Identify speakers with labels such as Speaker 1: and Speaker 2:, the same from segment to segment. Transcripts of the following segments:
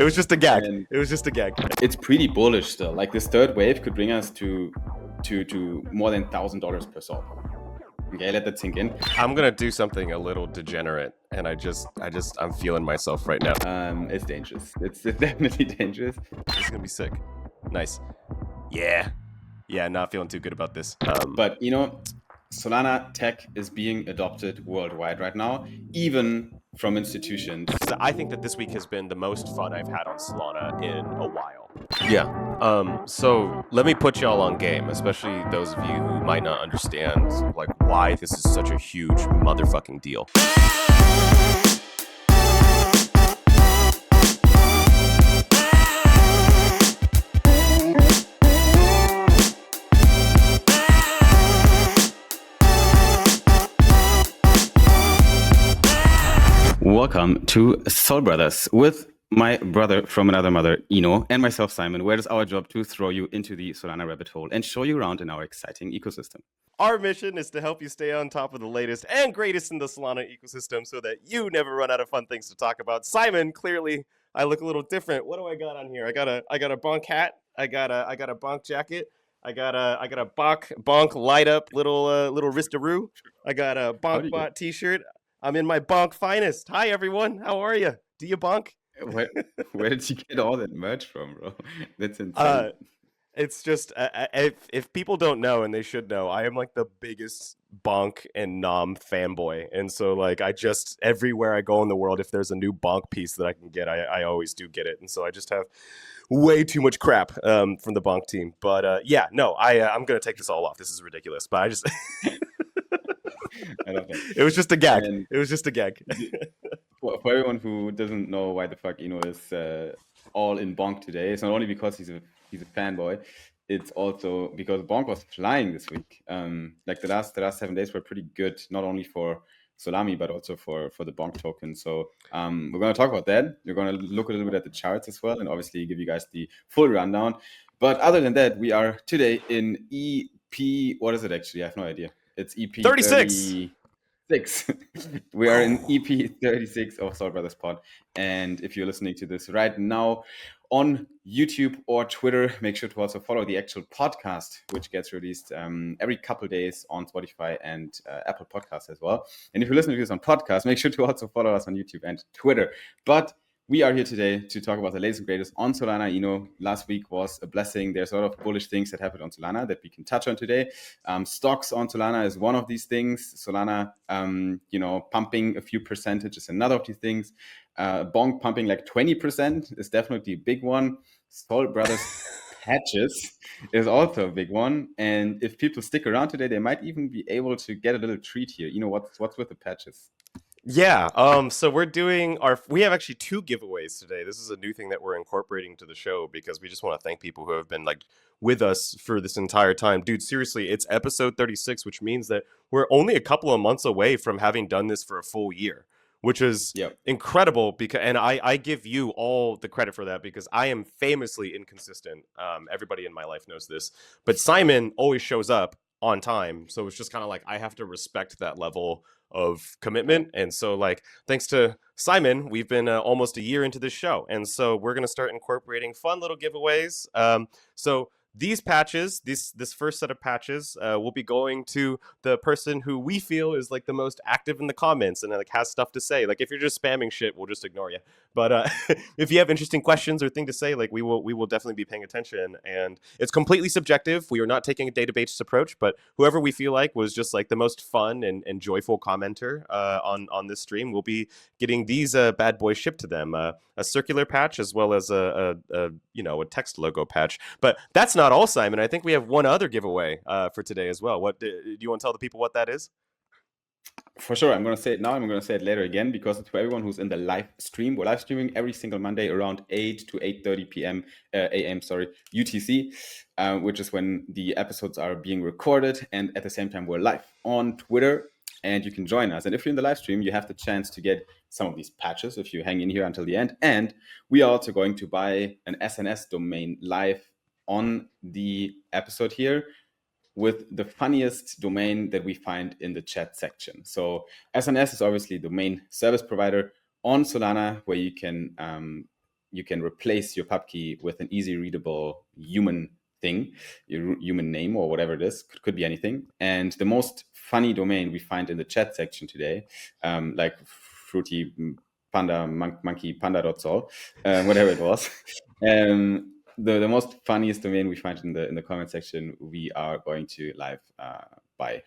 Speaker 1: It was just a gag.
Speaker 2: And
Speaker 1: It was just a gag.
Speaker 2: it's pretty bullish still. Like this third wave could bring us to more than $1,000 per sol. Okay, let that sink in.
Speaker 1: I'm gonna do something a little degenerate, and I'm feeling myself right now.
Speaker 2: It's dangerous. It's definitely dangerous.
Speaker 1: This is gonna be sick. Nice. Yeah, not feeling too good about this.
Speaker 2: But you know, Solana tech is being adopted worldwide right now, even from institutions.
Speaker 1: So I think that this week has been the most fun I've had on Solana in a while. Yeah. So let me put y'all on game, especially those of you who might not understand like why this is such a huge motherfucking deal.
Speaker 2: Welcome to Soul Brothers with my brother from another mother, Ino, and myself, Simon, where it is our job to throw you into the Solana rabbit hole and show you around in our exciting ecosystem.
Speaker 1: Our mission is to help you stay on top of the latest and greatest in the Solana ecosystem so that you never run out of fun things to talk about. Simon, clearly, I look a little different. What do I got on here? I got a BONK hat. I got a BONK jacket. I got a BONK light up little wristaroo. I got a BONK bot t-shirt. I'm in my BONK finest. Hi everyone, how are you? Do you BONK?
Speaker 2: Where did you get all that merch from, bro? That's insane.
Speaker 1: It's just if people don't know, and they should know, I am like the biggest BONK and Nom fanboy, and so like I just everywhere I go in the world, if there's a new BONK piece that I can get, I always do get it, and so I just have way too much crap from the BONK team. But I'm gonna take this all off. This is ridiculous, but I just.
Speaker 2: I love that.
Speaker 1: It was just a gag.
Speaker 2: And
Speaker 1: it was just a gag.
Speaker 2: For everyone who doesn't know why the fuck Ino is all in BONK today, it's not only because he's a fanboy, it's also because BONK was flying this week. Like the last 7 days were pretty good, not only for Solami but also for the BONK token. So we're going to talk about that. We're going to look a little bit at the charts as well, and obviously give you guys the full rundown. But other than that, we are today in EP. What is it actually? I have no idea. It's EP 36. We are in EP 36 of Soul Brothers Pod. And if you're listening to this right now on YouTube or Twitter, make sure to also follow the actual podcast, which gets released every couple of days on Spotify and Apple Podcasts as well. And if you're listening to this on podcast, make sure to also follow us on YouTube and Twitter. But we are here today to talk about the latest and greatest on Solana. You know, last week was a blessing. There's a lot of bullish things that happened on Solana that we can touch on today. Stocks on Solana is one of these things. Solana, pumping a few percentage is another of these things. BONK pumping like 20% is definitely a big one. Soul Brothers patches is also a big one. And if people stick around today, they might even be able to get a little treat here. You know, what's with the patches?
Speaker 1: Yeah, so we have actually two giveaways today. This is a new thing that we're incorporating to the show because we just want to thank people who have been like with us for this entire time. Dude, seriously, it's episode 36, which means that we're only a couple of months away from having done this for a full year, which is incredible. And I give you all the credit for that because I am famously inconsistent. Everybody in my life knows this, but Simon always shows up on time. So it's just kind of like I have to respect that level of commitment. And so like thanks to Simon, we've been almost a year into this show, and so we're going to start incorporating fun little giveaways. So these patches, this first set of patches will be going to the person who we feel is like the most active in the comments and like has stuff to say. Like if you're just spamming shit, we'll just ignore you. But if you have interesting questions or thing to say, like we will definitely be paying attention. And it's completely subjective. We are not taking a data-based approach, but whoever we feel like was just like the most fun and joyful commenter on this stream will be getting these bad boys shipped to them. A circular patch as well as a text logo patch. But that's not all, Simon. I think we have one other giveaway for today as well. What do you want to tell the people what that is?
Speaker 2: For sure. I'm going to say it now. I'm going to say it later again because it's for everyone who's in the live stream. We're live streaming every single Monday around 8 to 8:30 a.m. UTC, which is when the episodes are being recorded. And at the same time, we're live on Twitter and you can join us. And if you're in the live stream, you have the chance to get some of these patches if you hang in here until the end. And we are also going to buy an SNS domain live on the episode here with the funniest domain that we find in the chat section. So SNS is obviously the main service provider on Solana where you can you can replace your pub key with an easy readable human thing, your human name or whatever it is, could be anything. And the most funny domain we find in the chat section today, like fruity panda monkey panda.sol, whatever it was. The most funniest domain we find in the comment section, we are going to live by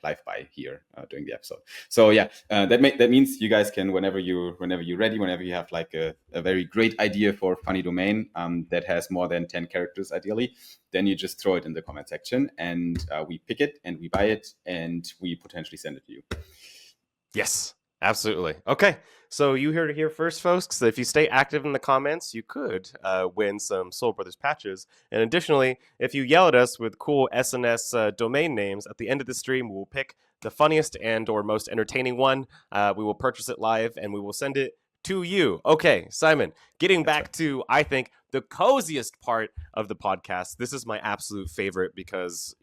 Speaker 2: here during the episode. So yeah, that means you guys can, whenever you're ready, whenever you have like a very great idea for a funny domain that has more than 10 characters ideally, then you just throw it in the comment section, and we pick it and we buy it and we potentially send it to you.
Speaker 1: Yes, absolutely. Okay, so you heard it here first, folks. So if you stay active in the comments, you could win some Soul Brothers patches. And additionally, if you yell at us with cool SNS domain names at the end of the stream, we'll pick the funniest and or most entertaining one. We will purchase it live and we will send it to you. Okay, Simon, getting back to, I think, the coziest part of the podcast. This is my absolute favorite because,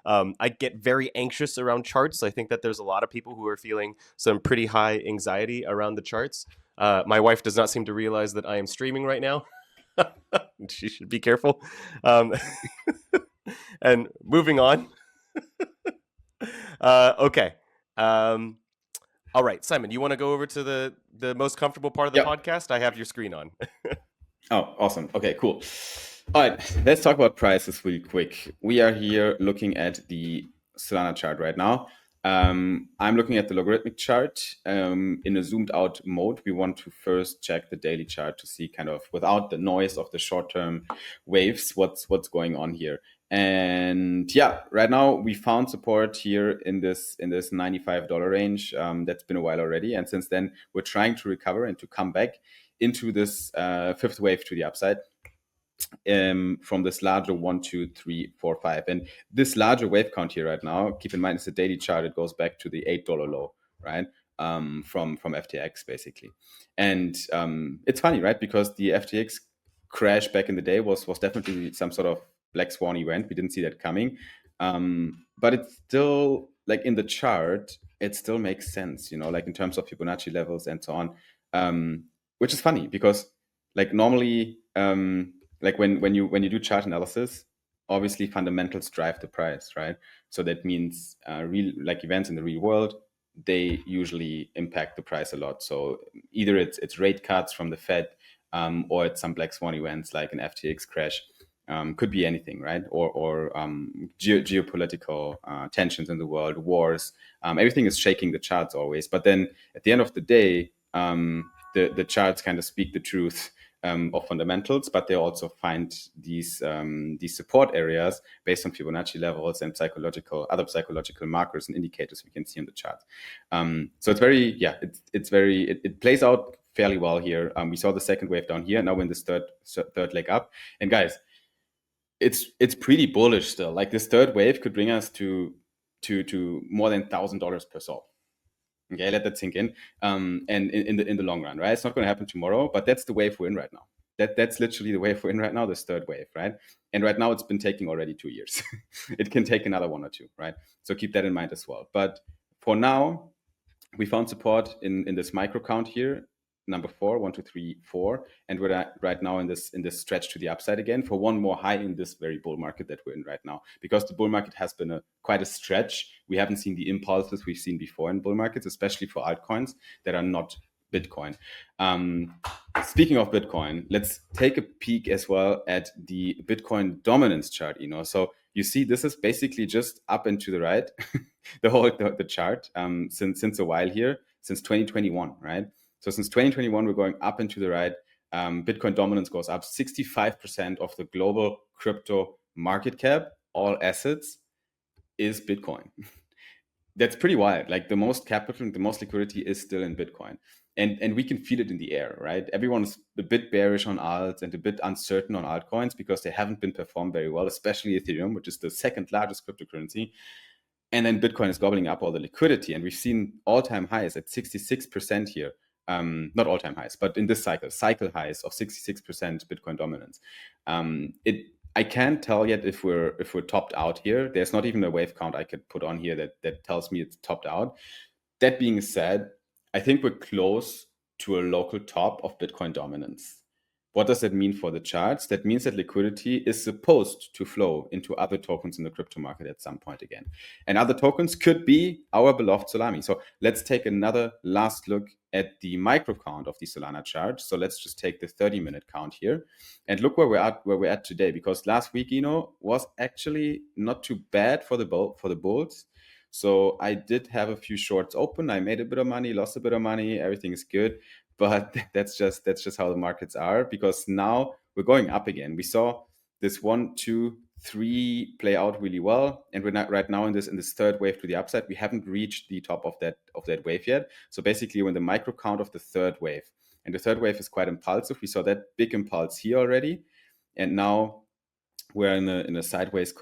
Speaker 1: I get very anxious around charts. I think that there's a lot of people who are feeling some pretty high anxiety around the charts. My wife does not seem to realize that I am streaming right now. She should be careful. And moving on. Okay. All right, Simon, you want to go over to the most comfortable part of the podcast? I have your screen on.
Speaker 2: Oh, awesome. Okay, cool. All right, let's talk about prices really quick. We are here looking at the Solana chart right now. I'm looking at the logarithmic chart in a zoomed out mode. We want to first check the daily chart to see kind of, without the noise of the short-term waves, what's going on here. And yeah, right now we found support here in this $95 range. That's been a while already, and since then we're trying to recover and to come back into this fifth wave to the upside from this larger 1, 2, 3, 4, 5. And this larger wave count here right now, keep in mind it's a daily chart. It goes back to the $8 low, right? From FTX basically. And it's funny, right? Because the FTX crash back in the day was definitely some sort of black swan event. We didn't see that coming. But it's still, like, in the chart, it still makes sense, like in terms of Fibonacci levels and so on. Which is funny because, like, normally, like when you do chart analysis, obviously fundamentals drive the price, right? So that means real, like, events in the real world, they usually impact the price a lot. So either it's rate cuts from the Fed, or it's some black swan events like an FTX crash. Could be anything, right? Or geopolitical tensions in the world, wars. Everything is shaking the charts always. But then at the end of the day, the charts kind of speak the truth of fundamentals, but they also find these support areas based on Fibonacci levels and other psychological markers and indicators we can see on the chart. So it's very, it plays out fairly well here. We saw the second wave down here. Now we're in this third leg up, and guys, it's pretty bullish still. Like, this third wave could bring us to more than $1,000 per sol. Okay, let that sink in. And in the long run, right? It's not going to happen tomorrow, but that's the wave we're in right now. That's literally the wave we're in right now, this third wave, right? And right now it's been taking already 2 years. It can take another 1 or 2, right? So keep that in mind as well. But for now, we found support in this micro count here, number 4, 1, 2, 3, 4, and we're right now in this stretch to the upside again for one more high in this very bull market that we're in right now. Because the bull market has been quite a stretch. We haven't seen the impulses we've seen before in bull markets, especially for altcoins that are not Bitcoin. Speaking of Bitcoin, let's take a peek as well at the Bitcoin dominance chart. So you see, this is basically just up and to the right, the chart since a while here, since 2021, right? So since 2021, we're going up and to the right. Bitcoin dominance goes up. 65% of the global crypto market cap, all assets, is Bitcoin. That's pretty wild. Like, the most capital and the most liquidity is still in Bitcoin. And we can feel it in the air, right? Everyone's a bit bearish on alts and a bit uncertain on altcoins because they haven't been performed very well, especially Ethereum, which is the second largest cryptocurrency. And then Bitcoin is gobbling up all the liquidity. And we've seen all-time highs at 66% here. Not all-time highs, but in this cycle highs of 66% Bitcoin dominance. I can't tell yet if we're topped out here. There's not even a wave count I could put on here that tells me it's topped out. That being said, I think we're close to a local top of Bitcoin dominance. What does that mean for the charts? That means that liquidity is supposed to flow into other tokens in the crypto market at some point again. And other tokens could be our beloved Solami. So let's take another last look at the micro count of the Solana chart. So let's just take the 30-minute count here and look where we're at today, because last week, was actually not too bad for the bulls. So I did have a few shorts open. I made a bit of money, lost a bit of money. Everything is good. But that's just how the markets are, because now we're going up again. We saw this 1, 2, 3 play out really well, and we're not right now in this third wave to the upside. We haven't reached the top of that wave yet. So basically, we're in the micro count of the third wave, and the third wave is quite impulsive. We saw that big impulse here already, and now we're in a sideways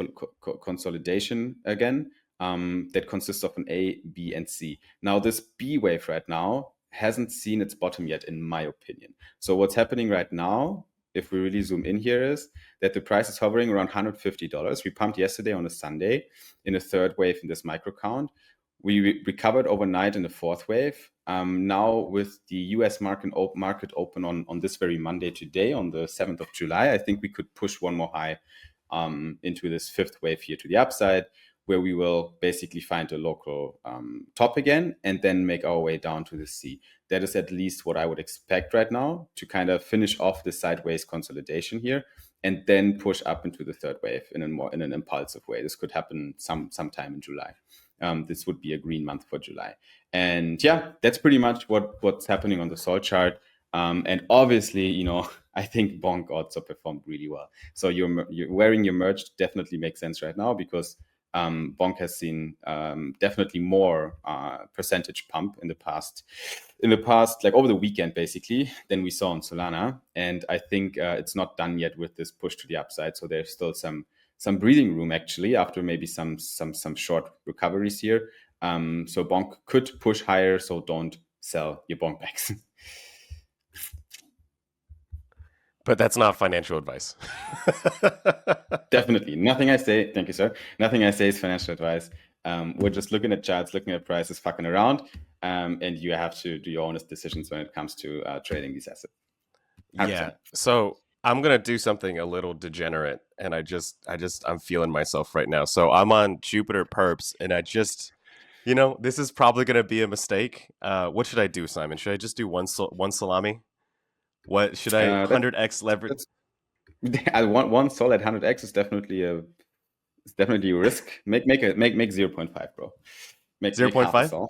Speaker 2: consolidation again. That consists of an A, B, and C. Now this B wave right now hasn't seen its bottom yet, in my opinion. So what's happening right now, if we really zoom in here, is that the price is hovering around $150. We pumped yesterday on a Sunday in a third wave in this micro count. We recovered overnight in the fourth wave. Now with the US market open on this very Monday today, on the 7th of July, I think we could push one more high into this fifth wave here to the upside, where we will basically find a local top again and then make our way down to the C. That is at least what I would expect right now, to kind of finish off the sideways consolidation here and then push up into the third wave in an impulsive way. This could happen sometime in July. This would be a green month for July. And yeah, that's pretty much what's happening on the Sol chart. And obviously, I think BONK also performed really well. So you're wearing your merch definitely makes sense right now, because BONK has seen definitely more percentage pump in the past, like over the weekend basically, than we saw on Solana. And I think it's not done yet with this push to the upside. So there's still some breathing room actually, after maybe some short recoveries here. So BONK could push higher. So don't sell your BONK bags.
Speaker 1: But that's not financial advice.
Speaker 2: Definitely. Nothing I say, thank you, sir. Nothing I say is financial advice. We're just looking at charts, looking at prices, fucking around. And you have to do your honest decisions when it comes to trading these assets. 100%.
Speaker 1: Yeah. So I'm going to do something a little degenerate, and I'm feeling myself right now. So I'm on Jupiter perps, and I just, this is probably going to be a mistake. What should I do, Simon? Should I just do one salami? What should I 100x leverage?
Speaker 2: One sol at 100x is definitely a risk. Make 0.5, bro. Make
Speaker 1: 0.5.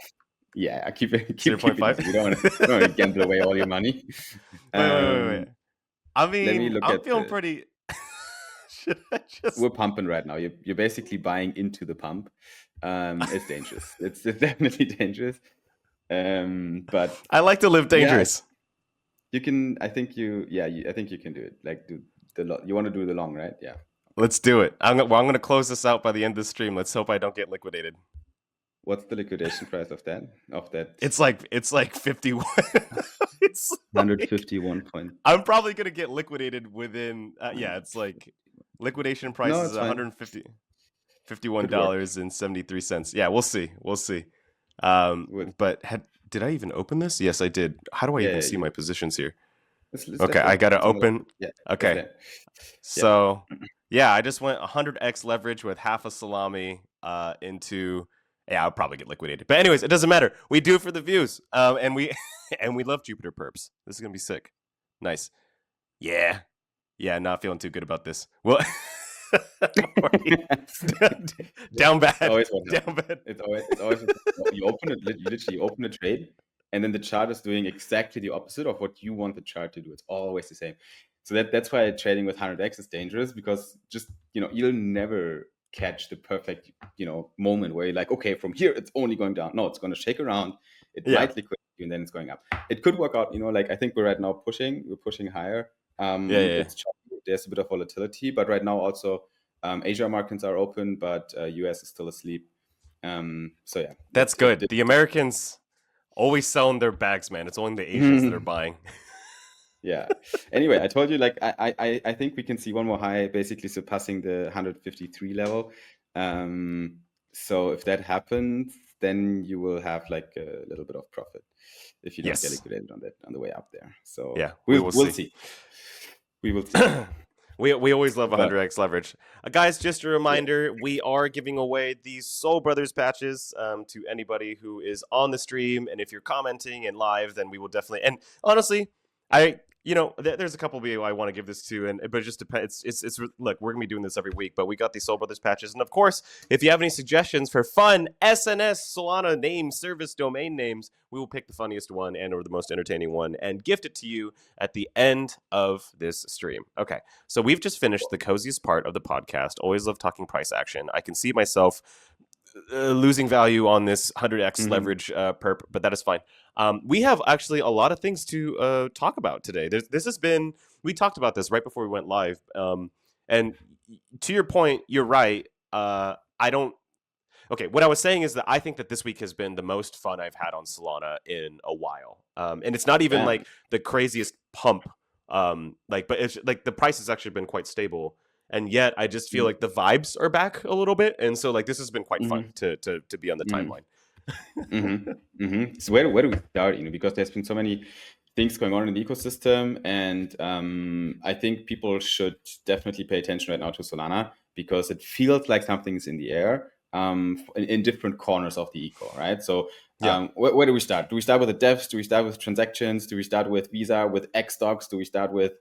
Speaker 2: Yeah, I keep it.
Speaker 1: 0.5.
Speaker 2: You don't want to gamble away all your money.
Speaker 1: Wait. I mean, I'm feeling pretty. Should I just?
Speaker 2: We're pumping right now. You're basically buying into the pump. It's dangerous. It's definitely dangerous. But
Speaker 1: I like to live dangerous.
Speaker 2: Yeah, you can. I think you can do it. Like you want to do the long, right? Yeah.
Speaker 1: Let's do it. I'm going to close this out by the end of the stream. Let's hope I don't get liquidated.
Speaker 2: What's the liquidation price of that?
Speaker 1: It's like 51. It's
Speaker 2: 151 point.
Speaker 1: I'm probably gonna get liquidated within. It's like liquidation price is $151.73. Yeah, we'll see. But did I even open this? Yes, I did. How do I even see my positions here? Okay, I gotta open.
Speaker 2: Yeah.
Speaker 1: Okay. So I just went 100x leverage with half a salami into. Yeah, I'll probably get liquidated. But anyways, it doesn't matter. We do it for the views. And we love Jupiter perps. This is going to be sick. Nice. Yeah. Yeah, not feeling too good about this. Well, down bad. Down bad.
Speaker 2: It's always you literally open a trade, and then the chart is doing exactly the opposite of what you want the chart to do. It's always the same. So that's why trading with 100x is dangerous, because just, you'll never catch the perfect moment where you're like, okay, from here it's only going down. No, it's going to shake around, it might liquidate you, and then it's going up. It could work out, like I think we're right now pushing higher. It's choppy. There's a bit of volatility, but right now also Asia markets are open, but US is still asleep. So yeah,
Speaker 1: that's good. The Americans always selling their bags, man. It's only the Asians that are buying.
Speaker 2: Yeah. Anyway, I told you, like, I think we can see one more high, basically surpassing the 153 level. So if that happens, then you will have like a little bit of profit if you don't get liquidated on the way up there. So
Speaker 1: yeah,
Speaker 2: we'll see. We will see.
Speaker 1: We always love
Speaker 2: But
Speaker 1: 100x leverage. Guys, just a reminder, we are giving away these Soul Brothers patches to anybody who is on the stream. And if you're commenting and live, then we will definitely. And honestly, there's a couple of you I want to give this to, but it just depends. It's look, we're gonna be doing this every week, but we got these Soul Brothers patches, and of course, if you have any suggestions for fun SNS Solana name service domain names, we will pick the funniest one and or the most entertaining one and gift it to you at the end of this stream. Okay, so we've just finished the coziest part of the podcast. Always love talking price action. I can see myself losing value on this 100x leverage perp, but that is fine. We have actually a lot of things to talk about today. This has been, we talked about this right before we went live. And to your point, you're right. Okay, what I was saying is that I think that this week has been the most fun I've had on Solana in a while. And it's not even like the craziest pump. But it's like the price has actually been quite stable. And yet I just feel like the vibes are back a little bit. And so like this has been quite fun to be on the timeline.
Speaker 2: So where do we start? Because there's been so many things going on in the ecosystem, and I think people should definitely pay attention right now to Solana because it feels like something's in the air in different corners of the eco, right? So where do we start? Do we start with the devs? Do we start with transactions? Do we start with Visa, with xStocks? Do we start with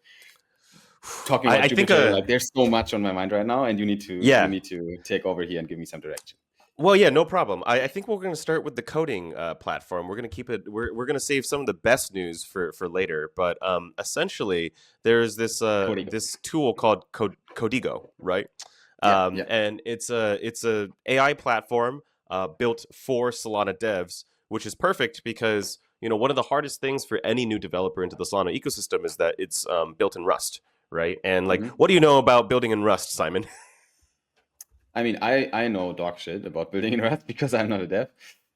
Speaker 2: talking about Jupiter? Like there's so much on my mind right now, and you need to take over here and give me some direction.
Speaker 1: Well, yeah, no problem. I think we're going to start with the coding platform. We're going to keep it. We're going to save some of the best news for later. But essentially, there's this this tool called Codigo, right? And it's a AI platform built for Solana devs, which is perfect because one of the hardest things for any new developer into the Solana ecosystem is that it's built in Rust, right? And like, what do you know about building in Rust, Simon?
Speaker 2: I mean, I know dog shit about building in Rust because I'm not a dev.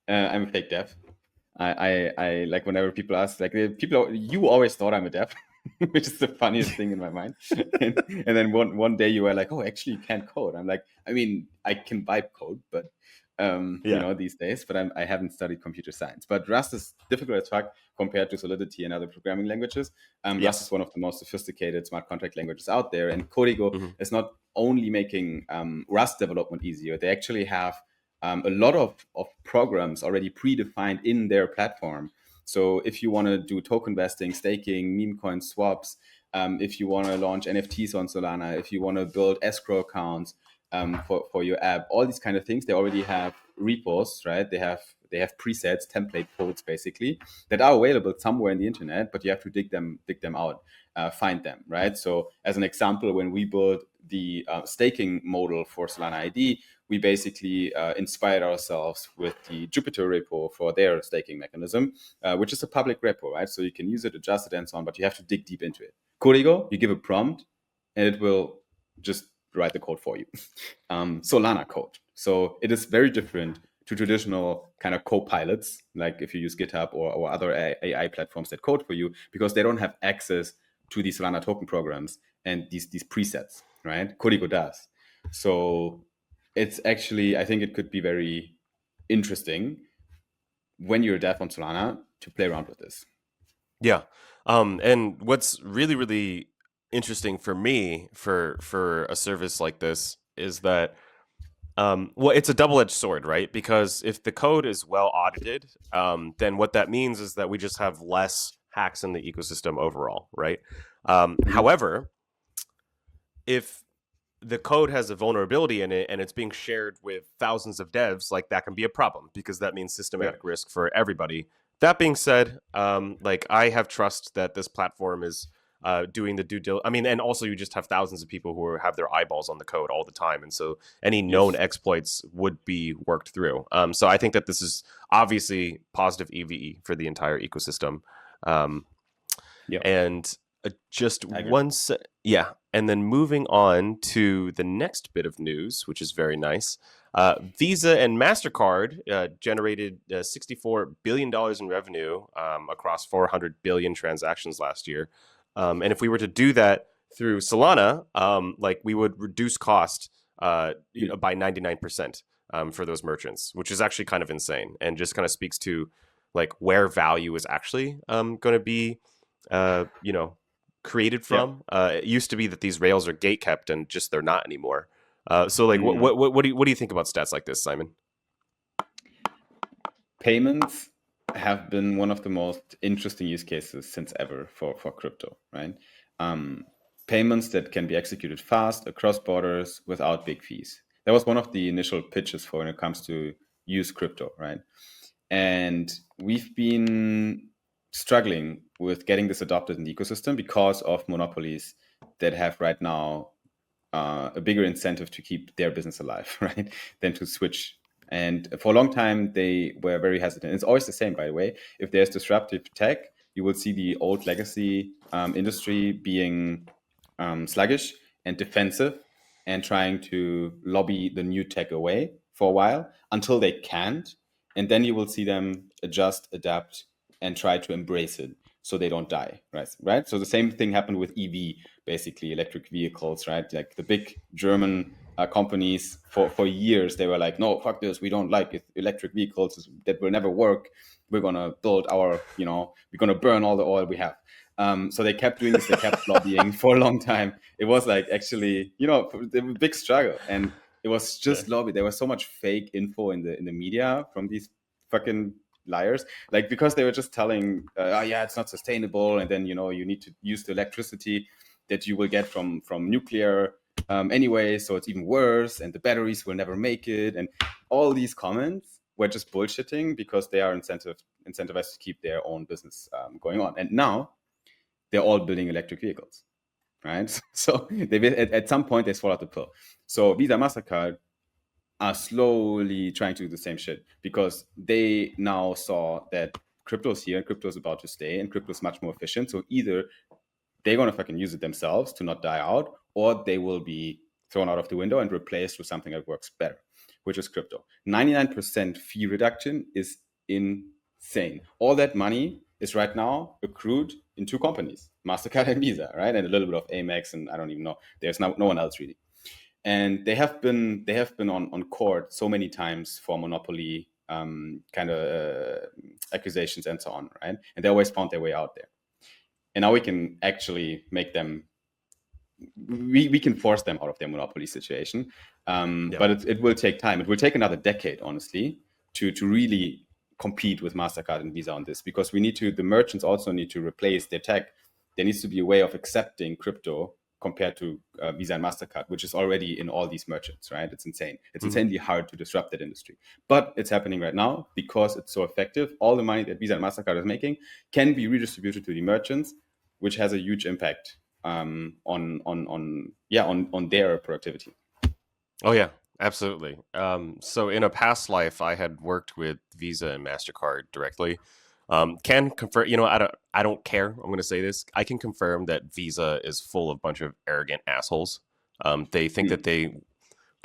Speaker 2: I'm a fake dev. I like whenever people ask, like you always thought I'm a dev, which is the funniest thing in my mind. And then one day you were like, oh, actually you can't code. I'm like, I mean, I can vibe code, but these days, but I haven't studied computer science. But Rust is difficult as fuck compared to Solidity and other programming languages. Rust is one of the most sophisticated smart contract languages out there, and Codigo is not only making Rust development easier. They actually have a lot of programs already predefined in their platform. So if you want to do token vesting, staking, meme coin swaps, if you want to launch NFTs on Solana, if you want to build escrow accounts for your app, all these kind of things, they already have repos, right? They have presets, template codes basically that are available somewhere in the internet, but you have to dig them out, find them, right? So as an example, when we built the staking model for Solana ID, we basically inspired ourselves with the Jupiter repo for their staking mechanism, which is a public repo, right? So you can use it, adjust it, and so on, but you have to dig deep into it. Codigo, you give a prompt, and it will just write the code for you. Solana code. So it is very different to traditional kind of co-pilots, like if you use GitHub or other AI platforms that code for you, because they don't have access to these Solana token programs and these presets, right? Codigo does. So it's actually, I think it could be very interesting when you're a dev on Solana to play around with this.
Speaker 1: Yeah. And what's really, really interesting for me for a service like this is that it's a double-edged sword, right? Because if the code is well audited, then what that means is that we just have less hacks in the ecosystem overall, right? However, if the code has a vulnerability in it and it's being shared with thousands of devs, like that can be a problem because that means systematic risk for everybody. That being said, I have trust that this platform is doing the due diligence. I mean, and also you just have thousands of people who have their eyeballs on the code all the time. And so any known exploits would be worked through. So I think that this is obviously positive EVE for the entire ecosystem. And just one and then moving on to the next bit of news, which is very nice. Visa and Mastercard generated $64 billion in revenue across 400 billion transactions last year. And if we were to do that through Solana, we would reduce cost by 99% for those merchants, which is actually kind of insane and just kind of speaks to like where value is actually going to be, created
Speaker 2: Yeah.
Speaker 1: from. It used to be that these rails are gate kept, and just they're not anymore. So like,
Speaker 2: Mm.
Speaker 1: what do you think about stats like this, Simon?
Speaker 2: Payments have been one of the most interesting use cases since ever for crypto, right? Um, Payments that can be executed fast across borders without big fees. That was one of the initial pitches for when it comes to use crypto, right? And we've been struggling with getting this adopted in the ecosystem because of monopolies that have right now a bigger incentive to keep their business alive, right, than to switch. And for a long time, they were very hesitant. It's always the same, by the way. If there's disruptive tech, you will see the old legacy industry being sluggish and defensive and trying to lobby the new tech away for a while until they can't. And then you will see them adjust, adapt, and try to embrace it so they don't die, right? So the same thing happened with EV, basically electric vehicles, right? Like the big German companies for years, they were like, no, fuck this, we don't like it. Electric vehicles that will never work. We're gonna build our, we're gonna burn all the oil we have. So they kept doing this. They kept lobbying for a long time. It was like actually, a big struggle, and it was
Speaker 1: Yeah.
Speaker 2: just lobby. There was so much fake info in the media from these fucking liars, like because they were just telling, oh yeah, it's not sustainable, and then you need to use the electricity that you will get from nuclear anyway, so it's even worse, and the batteries will never make it, and all these comments were just bullshitting because they are incentivized to keep their own business going on. And now they're all building electric vehicles, right? So at some point they swallowed the pill. So Visa, Mastercard are slowly trying to do the same shit because they now saw that crypto's here, crypto's about to stay, and crypto's much more efficient. So either they're going to fucking use it themselves to not die out, or they will be thrown out of the window and replaced with something that works better, which is crypto. 99% fee reduction is insane. All that money is right now accrued in two companies, MasterCard and Visa, right? And a little bit of Amex, and I don't even know. There's no one else really. And they have been on court so many times for monopoly kind of accusations and so on, right? And they always found their way out there. And now we can actually make them, we can force them out of their monopoly situation. But it will take time. It will take another decade, honestly, to really compete with MasterCard and Visa on this, because the merchants also need to replace their tech. There needs to be a way of accepting crypto compared to Visa and MasterCard, which is already in all these merchants, right? It's insane. It's insanely hard to disrupt that industry. But it's happening right now because it's so effective. All the money that Visa and MasterCard is making can be redistributed to the merchants, which has a huge impact on their productivity.
Speaker 1: Oh yeah, absolutely. So in a past life, I had worked with Visa and Mastercard directly. Can confirm, I don't care. I'm going to say this. I can confirm that Visa is full of a bunch of arrogant assholes. They think that they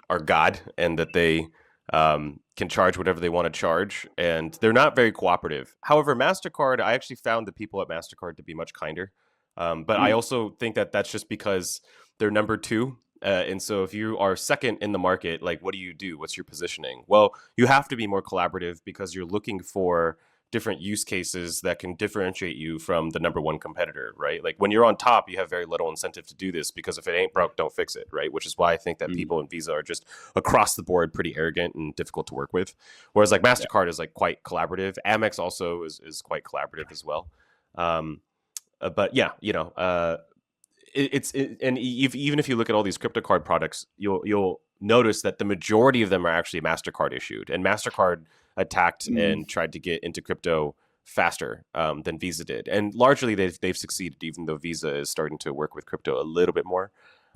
Speaker 1: are God and that they can charge whatever they want to charge, and they're not very cooperative. However, Mastercard, I actually found the people at Mastercard to be much kinder. But I also think that that's just because they're number two. And so if you are second in the market, like, what do you do? What's your positioning? Well, you have to be more collaborative because you're looking for different use cases that can differentiate you from the number one competitor, right? Like when you're on top, you have very little incentive to do this because if it ain't broke, don't fix it, right? Which is why I think that people in Visa are just across the board pretty arrogant and difficult to work with. Whereas like MasterCard is like quite collaborative. Amex also is quite collaborative as well. But yeah, and even if you look at all these crypto card products, you'll notice that the majority of them are actually MasterCard issued, and MasterCard attacked and tried to get into crypto faster than Visa did, and largely they've succeeded, even though Visa is starting to work with crypto a little bit more.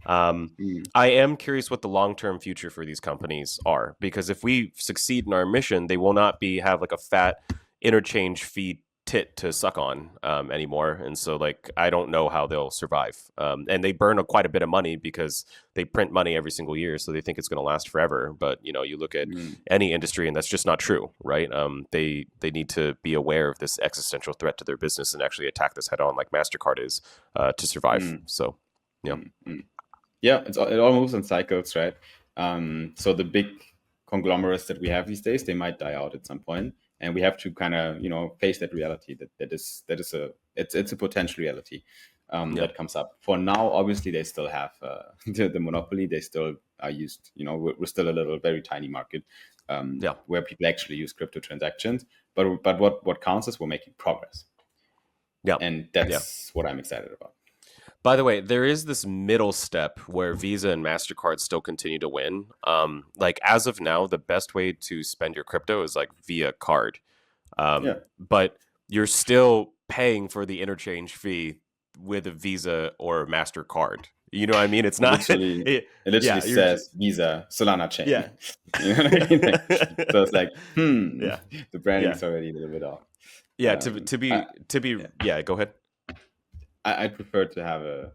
Speaker 1: I am curious what the long-term future for these companies are, because if we succeed in our mission, they will not have like a fat interchange fee tit to suck on anymore, and so like I don't know how they'll survive. And they burn quite a bit of money because they print money every single year, so they think it's going to last forever. But you look at any industry, and that's just not true, right? They need to be aware of this existential threat to their business and actually attack this head on, like MasterCard is, to survive. So, yeah.
Speaker 2: Yeah, it all moves in cycles, right? So the big conglomerates that we have these days, they might die out at some point, and we have to kind of face that reality that it's a potential reality. that comes up. For now, obviously, they still have the monopoly. They still are used. We're still a very tiny market where people actually use crypto transactions. But what counts is we're making progress.
Speaker 1: Yeah,
Speaker 2: and that's what I'm excited about.
Speaker 1: By the way, there is this middle step where Visa and Mastercard still continue to win. Like as of now, the best way to spend your crypto is like via card. But you're still paying for the interchange fee with a Visa or a MasterCard. You know what I mean? It's not
Speaker 2: it literally says Visa Solana chain.
Speaker 1: Yeah.
Speaker 2: You know what I mean? So it's like, the branding's already a little bit off.
Speaker 1: Yeah, to be go ahead.
Speaker 2: I'd prefer to have a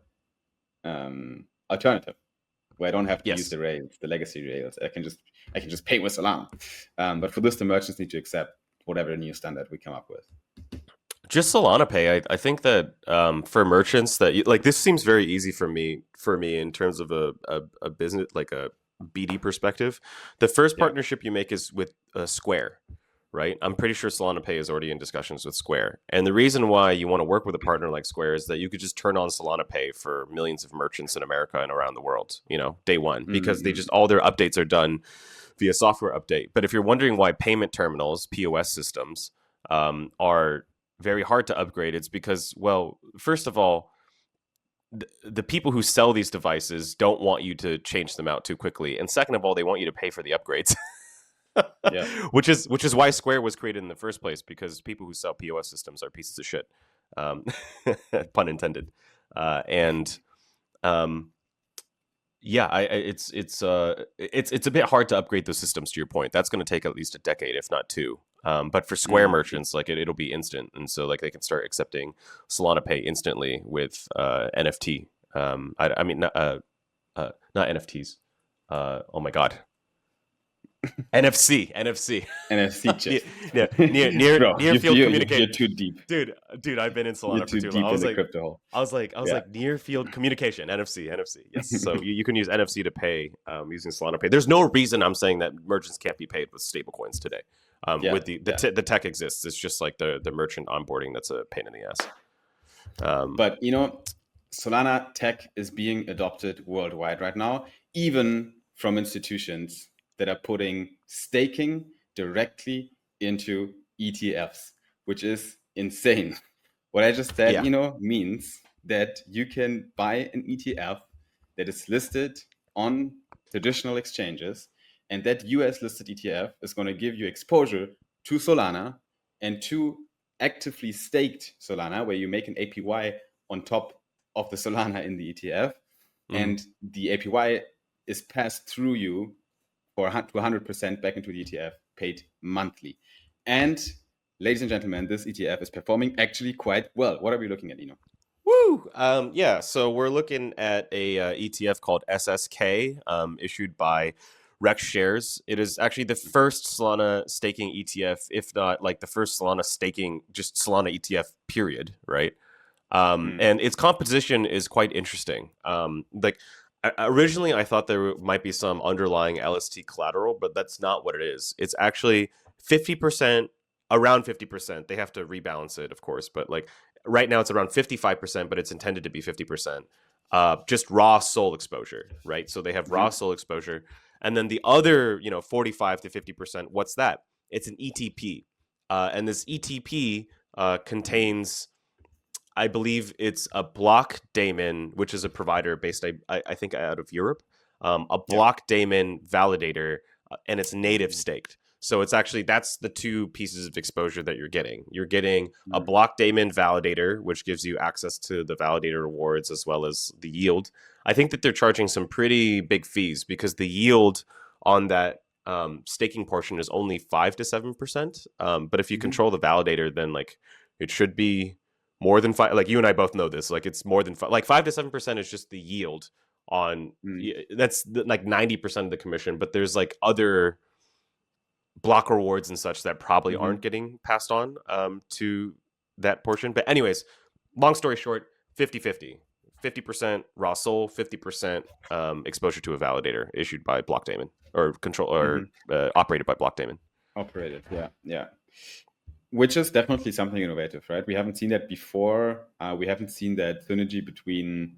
Speaker 2: alternative where I don't have to use the rails, the legacy rails. I can just pay with Solana. But for this, the merchants need to accept whatever new standard we come up with.
Speaker 1: Just Solana Pay. I think that for merchants that like this seems very easy for me in terms of a business, like a BD perspective. The first partnership you make is with Square, right? I'm pretty sure Solana Pay is already in discussions with Square. And the reason why you want to work with a partner like Square is that you could just turn on Solana Pay for millions of merchants in America and around the world, day one, because they just all their updates are done via software update. But if you're wondering why payment terminals, POS systems, are very hard to upgrade, it's because, well, first of all, the people who sell these devices don't want you to change them out too quickly, and second of all, they want you to pay for the upgrades. Which is why Square was created in the first place, because people who sell POS systems are pieces of shit, pun intended. It's a bit hard to upgrade those systems. To your point, that's going to take at least a decade, if not two. But for Square merchants, like it'll be instant, and so like they can start accepting Solana Pay instantly with NFT. Not NFTs. Oh my god. NFC
Speaker 2: chip.
Speaker 1: Near field communication.
Speaker 2: You're too deep,
Speaker 1: dude. I've been in Solana for too long. I was like near field communication. NFC. Yes. So you can use NFC to pay using Solana Pay. There's no reason I'm saying that merchants can't be paid with stablecoins today. With the tech exists. It's just like the merchant onboarding that's a pain in the ass.
Speaker 2: But Solana tech is being adopted worldwide right now, even from institutions that are putting staking directly into ETFs, which is insane. What I just said, means that you can buy an ETF that is listed on traditional exchanges, and that US listed ETF is going to give you exposure to Solana and to actively staked Solana, where you make an APY on top of the Solana in the ETF, and the APY is passed through you for 100% back into the ETF, paid monthly. And ladies and gentlemen, this ETF is performing actually quite well. What are we looking at, Nino?
Speaker 1: Woo! So we're looking at a ETF called SSK, issued by Rex Shares. It is actually the first Solana staking ETF, if not like the first Solana staking, just Solana ETF, period, right? And its composition is quite interesting. Originally, I thought there might be some underlying LST collateral, but that's not what it is. It's actually 50%, around 50%. They have to rebalance it, of course, but like right now it's around 55%, but it's intended to be 50%. Just raw SOL exposure, right? So they have raw SOL exposure. And then the other, 45 to 50%, what's that? It's an ETP. And this ETP contains, I believe it's a block daemon, which is a provider based, I think, out of Europe, a block daemon validator, and it's native staked. So it's actually, that's the two pieces of exposure that you're getting. You're getting a block daemon validator, which gives you access to the validator rewards as well as the yield. I think that they're charging some pretty big fees because the yield on that staking portion is only 5 to 7%. But if you control the validator, then like it should be more than 5. Like you and I both know this. Like it's more than 5. Like 5 to 7% is just the yield on. That's like 90% of the commission. But there's like other block rewards and such that probably aren't getting passed on to that portion. But anyways, long story short, 50-50. 50% raw SOL, 50% exposure to a validator issued by block daemon or control or operated by block daemon.
Speaker 2: Operated, yeah. which is definitely something innovative, right? We haven't seen that before. We haven't seen that synergy between,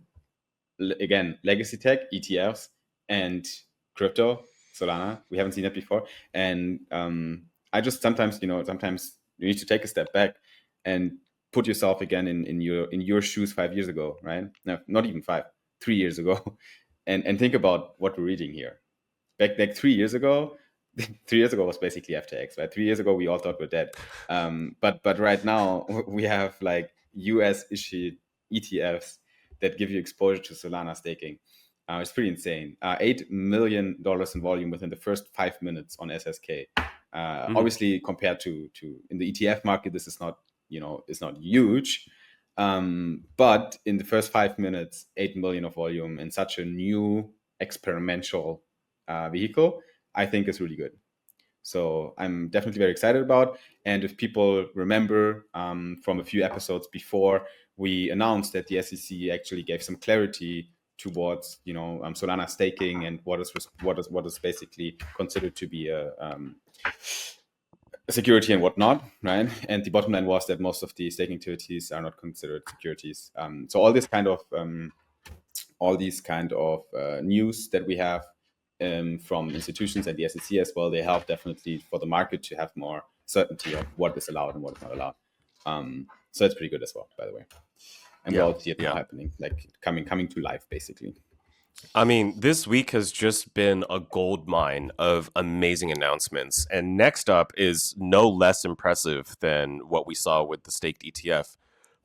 Speaker 2: again, legacy tech, ETFs, and crypto, Solana. We haven't seen that before. And I just sometimes you need to take a step back and put yourself again in your shoes 5 years ago, right? No, not even 5, 3 years ago, and think about what we're reading here. Back 3 years ago, 3 years ago was basically FTX, right? 3 years ago we all thought we're dead. But right now we have like US issued ETFs that give you exposure to Solana staking. It's pretty insane. $8 million in volume within the first 5 minutes on SSK. Obviously, compared to in the ETF market, this is not, it's not huge. But in the first 5 minutes, 8 million of volume in such a new experimental vehicle, I think is really good. So I'm definitely very excited about. And if people remember from a few episodes before, we announced that the SEC actually gave some clarity towards Solana staking and what is basically considered to be a security and whatnot, right? And the bottom line was that most of the staking activities are not considered securities. So all these kind of news that we have from institutions and the SEC as well, they help definitely for the market to have more certainty of what is allowed and what is not allowed. So that's pretty good as well, by the way. And we'll all see it now happening, like coming to life, basically.
Speaker 1: I mean, this week has just been a gold mine of amazing announcements. And next up is no less impressive than what we saw with the staked ETF.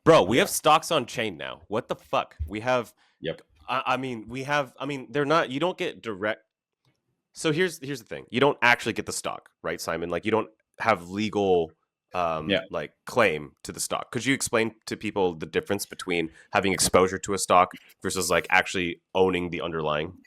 Speaker 1: Bro, we have stocks on chain now. What the fuck? We have...
Speaker 2: Yep.
Speaker 1: They're not... You don't get direct... So here's the thing. You don't actually get the stock, right, Simon? Like, you don't have legal... like claim to the stock. Could you explain to people the difference between having exposure to a stock versus like actually owning the underlying?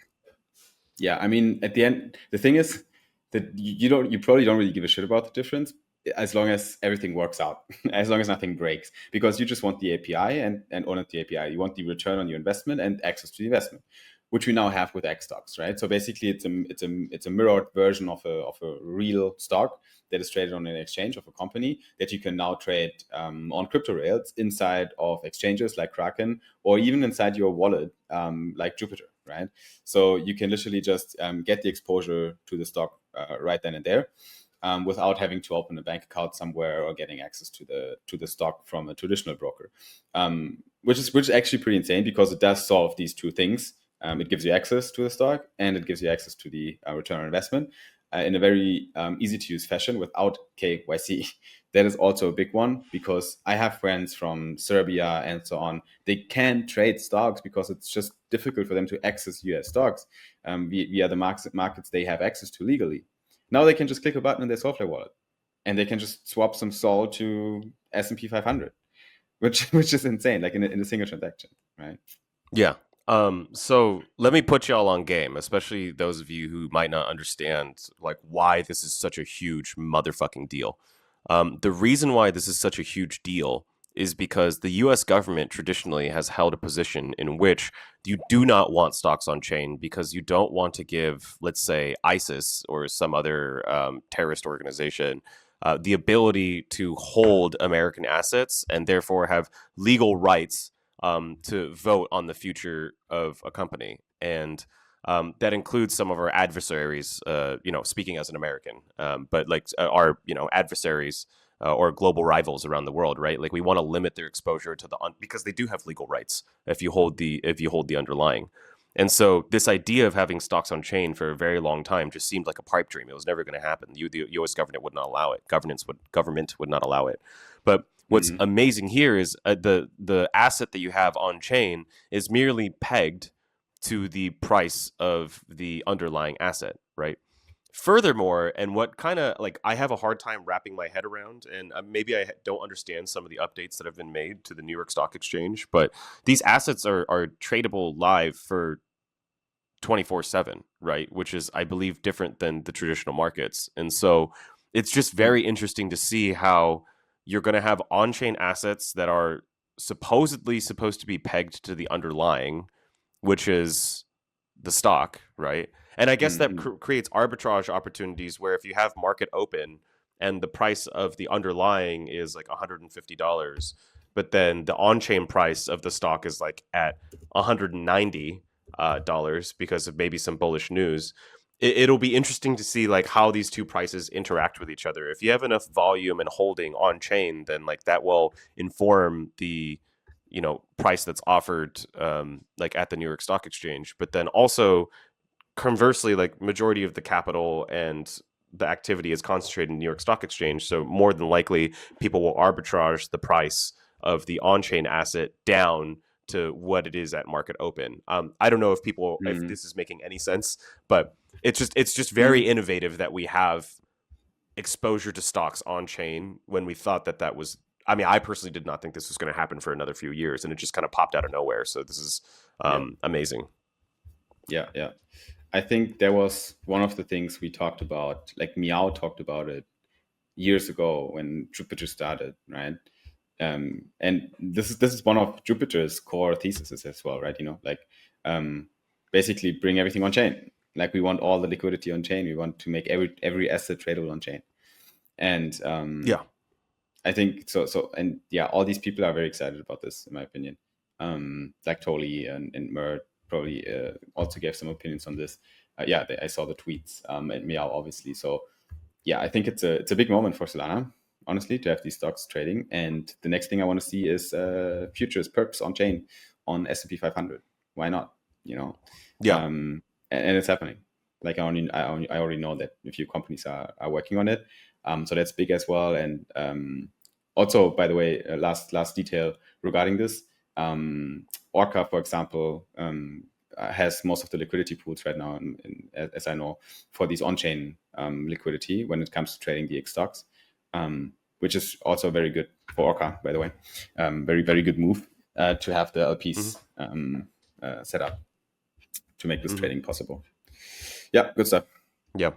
Speaker 2: Yeah, I mean, at the end, the thing is that you probably don't really give a shit about the difference as long as everything works out, as long as nothing breaks, because you just want the API and own the API. You want the return on your investment and access to the investment, which we now have with xStocks, right? So basically, it's a mirrored version of a real stock that is traded on an exchange of a company that you can now trade on crypto rails inside of exchanges like Kraken or even inside your wallet like Jupiter, right? So you can literally just get the exposure to the stock right then and there. Without having to open a bank account somewhere or getting access to the stock from a traditional broker, which is actually pretty insane because it does solve these two things. It gives you access to the stock and it gives you access to the return on investment in a very easy to use fashion without KYC. That is also a big one because I have friends from Serbia and so on. They can't trade stocks because it's just difficult for them to access US stocks via the markets they have access to legally. Now they can just click a button in their Software wallet and they can just swap some SOL to S&P 500, which is insane, like in a single transaction, right?
Speaker 1: Yeah. So let me put y'all on game, especially those of you who might not understand like why this is such a huge motherfucking deal. The reason why this is such a huge deal is because the US government traditionally has held a position in which you do not want stocks on chain because you don't want to give, let's say, ISIS or some other terrorist organization the ability to hold American assets and therefore have legal rights to vote on the future of a company. And that includes some of our adversaries, speaking as an American, but like our, adversaries or global rivals around the world, right? Like we want to limit their exposure to because they do have legal rights if you hold the underlying. And so this idea of having stocks on chain for a very long time just seemed like a pipe dream. It was never going to happen. The U.S. government would not allow it. Government would not allow it. But what's amazing here is the asset that you have on chain is merely pegged to the price of the underlying asset, right? Furthermore, and what kind of like I have a hard time wrapping my head around, and maybe I don't understand some of the updates that have been made to the New York Stock Exchange, but these assets are tradable live for 24/7, right? Which is, I believe, different than the traditional markets. And so it's just very interesting to see how you're going to have on-chain assets that are supposedly supposed to be pegged to the underlying, which is the stock, right? And I guess that creates arbitrage opportunities where if you have market open and the price of the underlying is like $150, but then the on-chain price of the stock is like at $190 because of maybe some bullish news. It'll be interesting to see like how these two prices interact with each other. If you have enough volume and holding on chain, then like that will inform the price that's offered like at the New York Stock Exchange. But then also conversely, like majority of the capital and the activity is concentrated in New York Stock Exchange, so more than likely people will arbitrage the price of the on-chain asset down to what it is at market open. I don't know if this is making any sense, but it's just very innovative that we have exposure to stocks on chain when we thought that was. I mean, I personally did not think this was going to happen for another few years, and it just kind of popped out of nowhere. So this is amazing.
Speaker 2: Yeah. I think that was one of the things we talked about, like Meow talked about it years ago when Jupiter started, right? And this is one of Jupiter's core theses as well, right? Basically bring everything on chain. Like we want all the liquidity on chain. We want to make every asset tradable on chain. And I think so. And yeah, all these people are very excited about this, in my opinion. Like Tolly and Mert probably also gave some opinions on this. I saw the tweets and Meow, obviously. So yeah, I think it's a big moment for Solana, honestly, to have these stocks trading. And the next thing I want to see is futures perps on chain on S&P 500. Why not?
Speaker 1: Yeah.
Speaker 2: And it's happening. Like I already know that a few companies are working on it. So that's big as well. And also, by the way, last detail regarding this, Orca, for example, has most of the liquidity pools right now, as I know, for these on-chain liquidity when it comes to trading the xStocks, which is also very good for Orca, by the way. Very, very good move to have the LPs set up to make this trading possible. Yeah, good stuff.
Speaker 1: Yeah.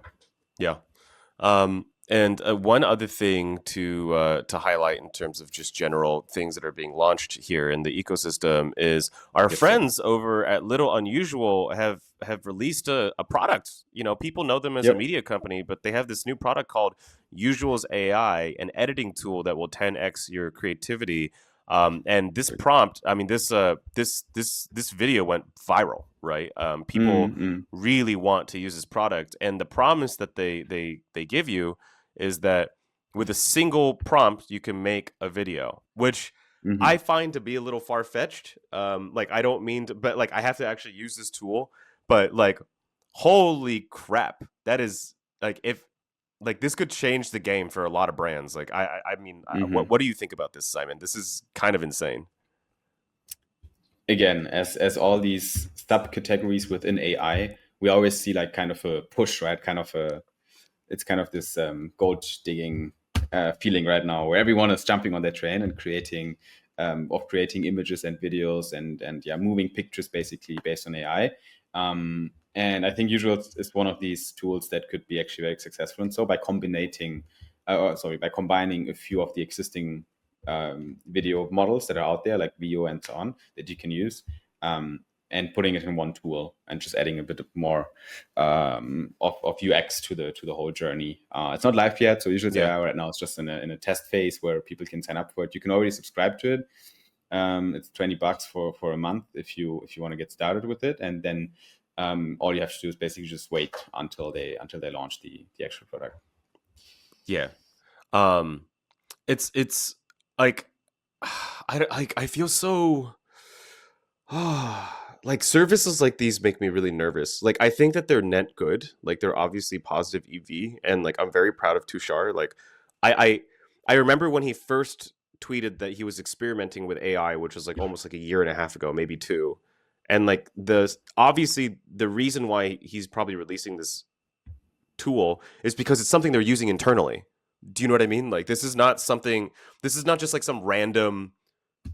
Speaker 1: And one other thing to highlight in terms of just general things that are being launched here in the ecosystem is our friends over at Little Unusual have released a product. People know them as a media company, but they have this new product called Usual's AI, an editing tool that will 10x your creativity. And this prompt, I mean, this video went viral, right? People really want to use this product, and the promise that they give you is that with a single prompt you can make a video, which I find to be a little far-fetched. Like I don't mean to, but like I have to actually use this tool. But like, holy crap, that is like if. Like this could change the game for a lot of brands. Like I mean, what do you think about this, Simon? This is kind of insane.
Speaker 2: Again, as all these subcategories within AI, we always see like kind of a push, right? It's kind of this gold digging feeling right now, where everyone is jumping on that train and creating images and videos and moving pictures basically based on AI. And I think Usual is one of these tools that could be actually very successful. And so by combining a few of the existing video models that are out there, like Veo and so on, that you can use, and putting it in one tool and just adding a bit more of UX to the whole journey. It's not live yet, so Usual AI right now is just in a test phase where people can sign up for it. You can already subscribe to it. It's $20 for a month if you want to get started with it, and then all you have to do is basically just wait until they launch the actual product.
Speaker 1: Yeah, it's like I feel so like services like these make me really nervous. Like I think that they're net good, like they're obviously positive EV, and like I'm very proud of Tushar. Like I remember when he first tweeted that he was experimenting with AI, which was like almost like a year and a half ago, maybe two. And like obviously the reason why he's probably releasing this tool is because it's something they're using internally. Do you know what I mean? Like this is not just like some random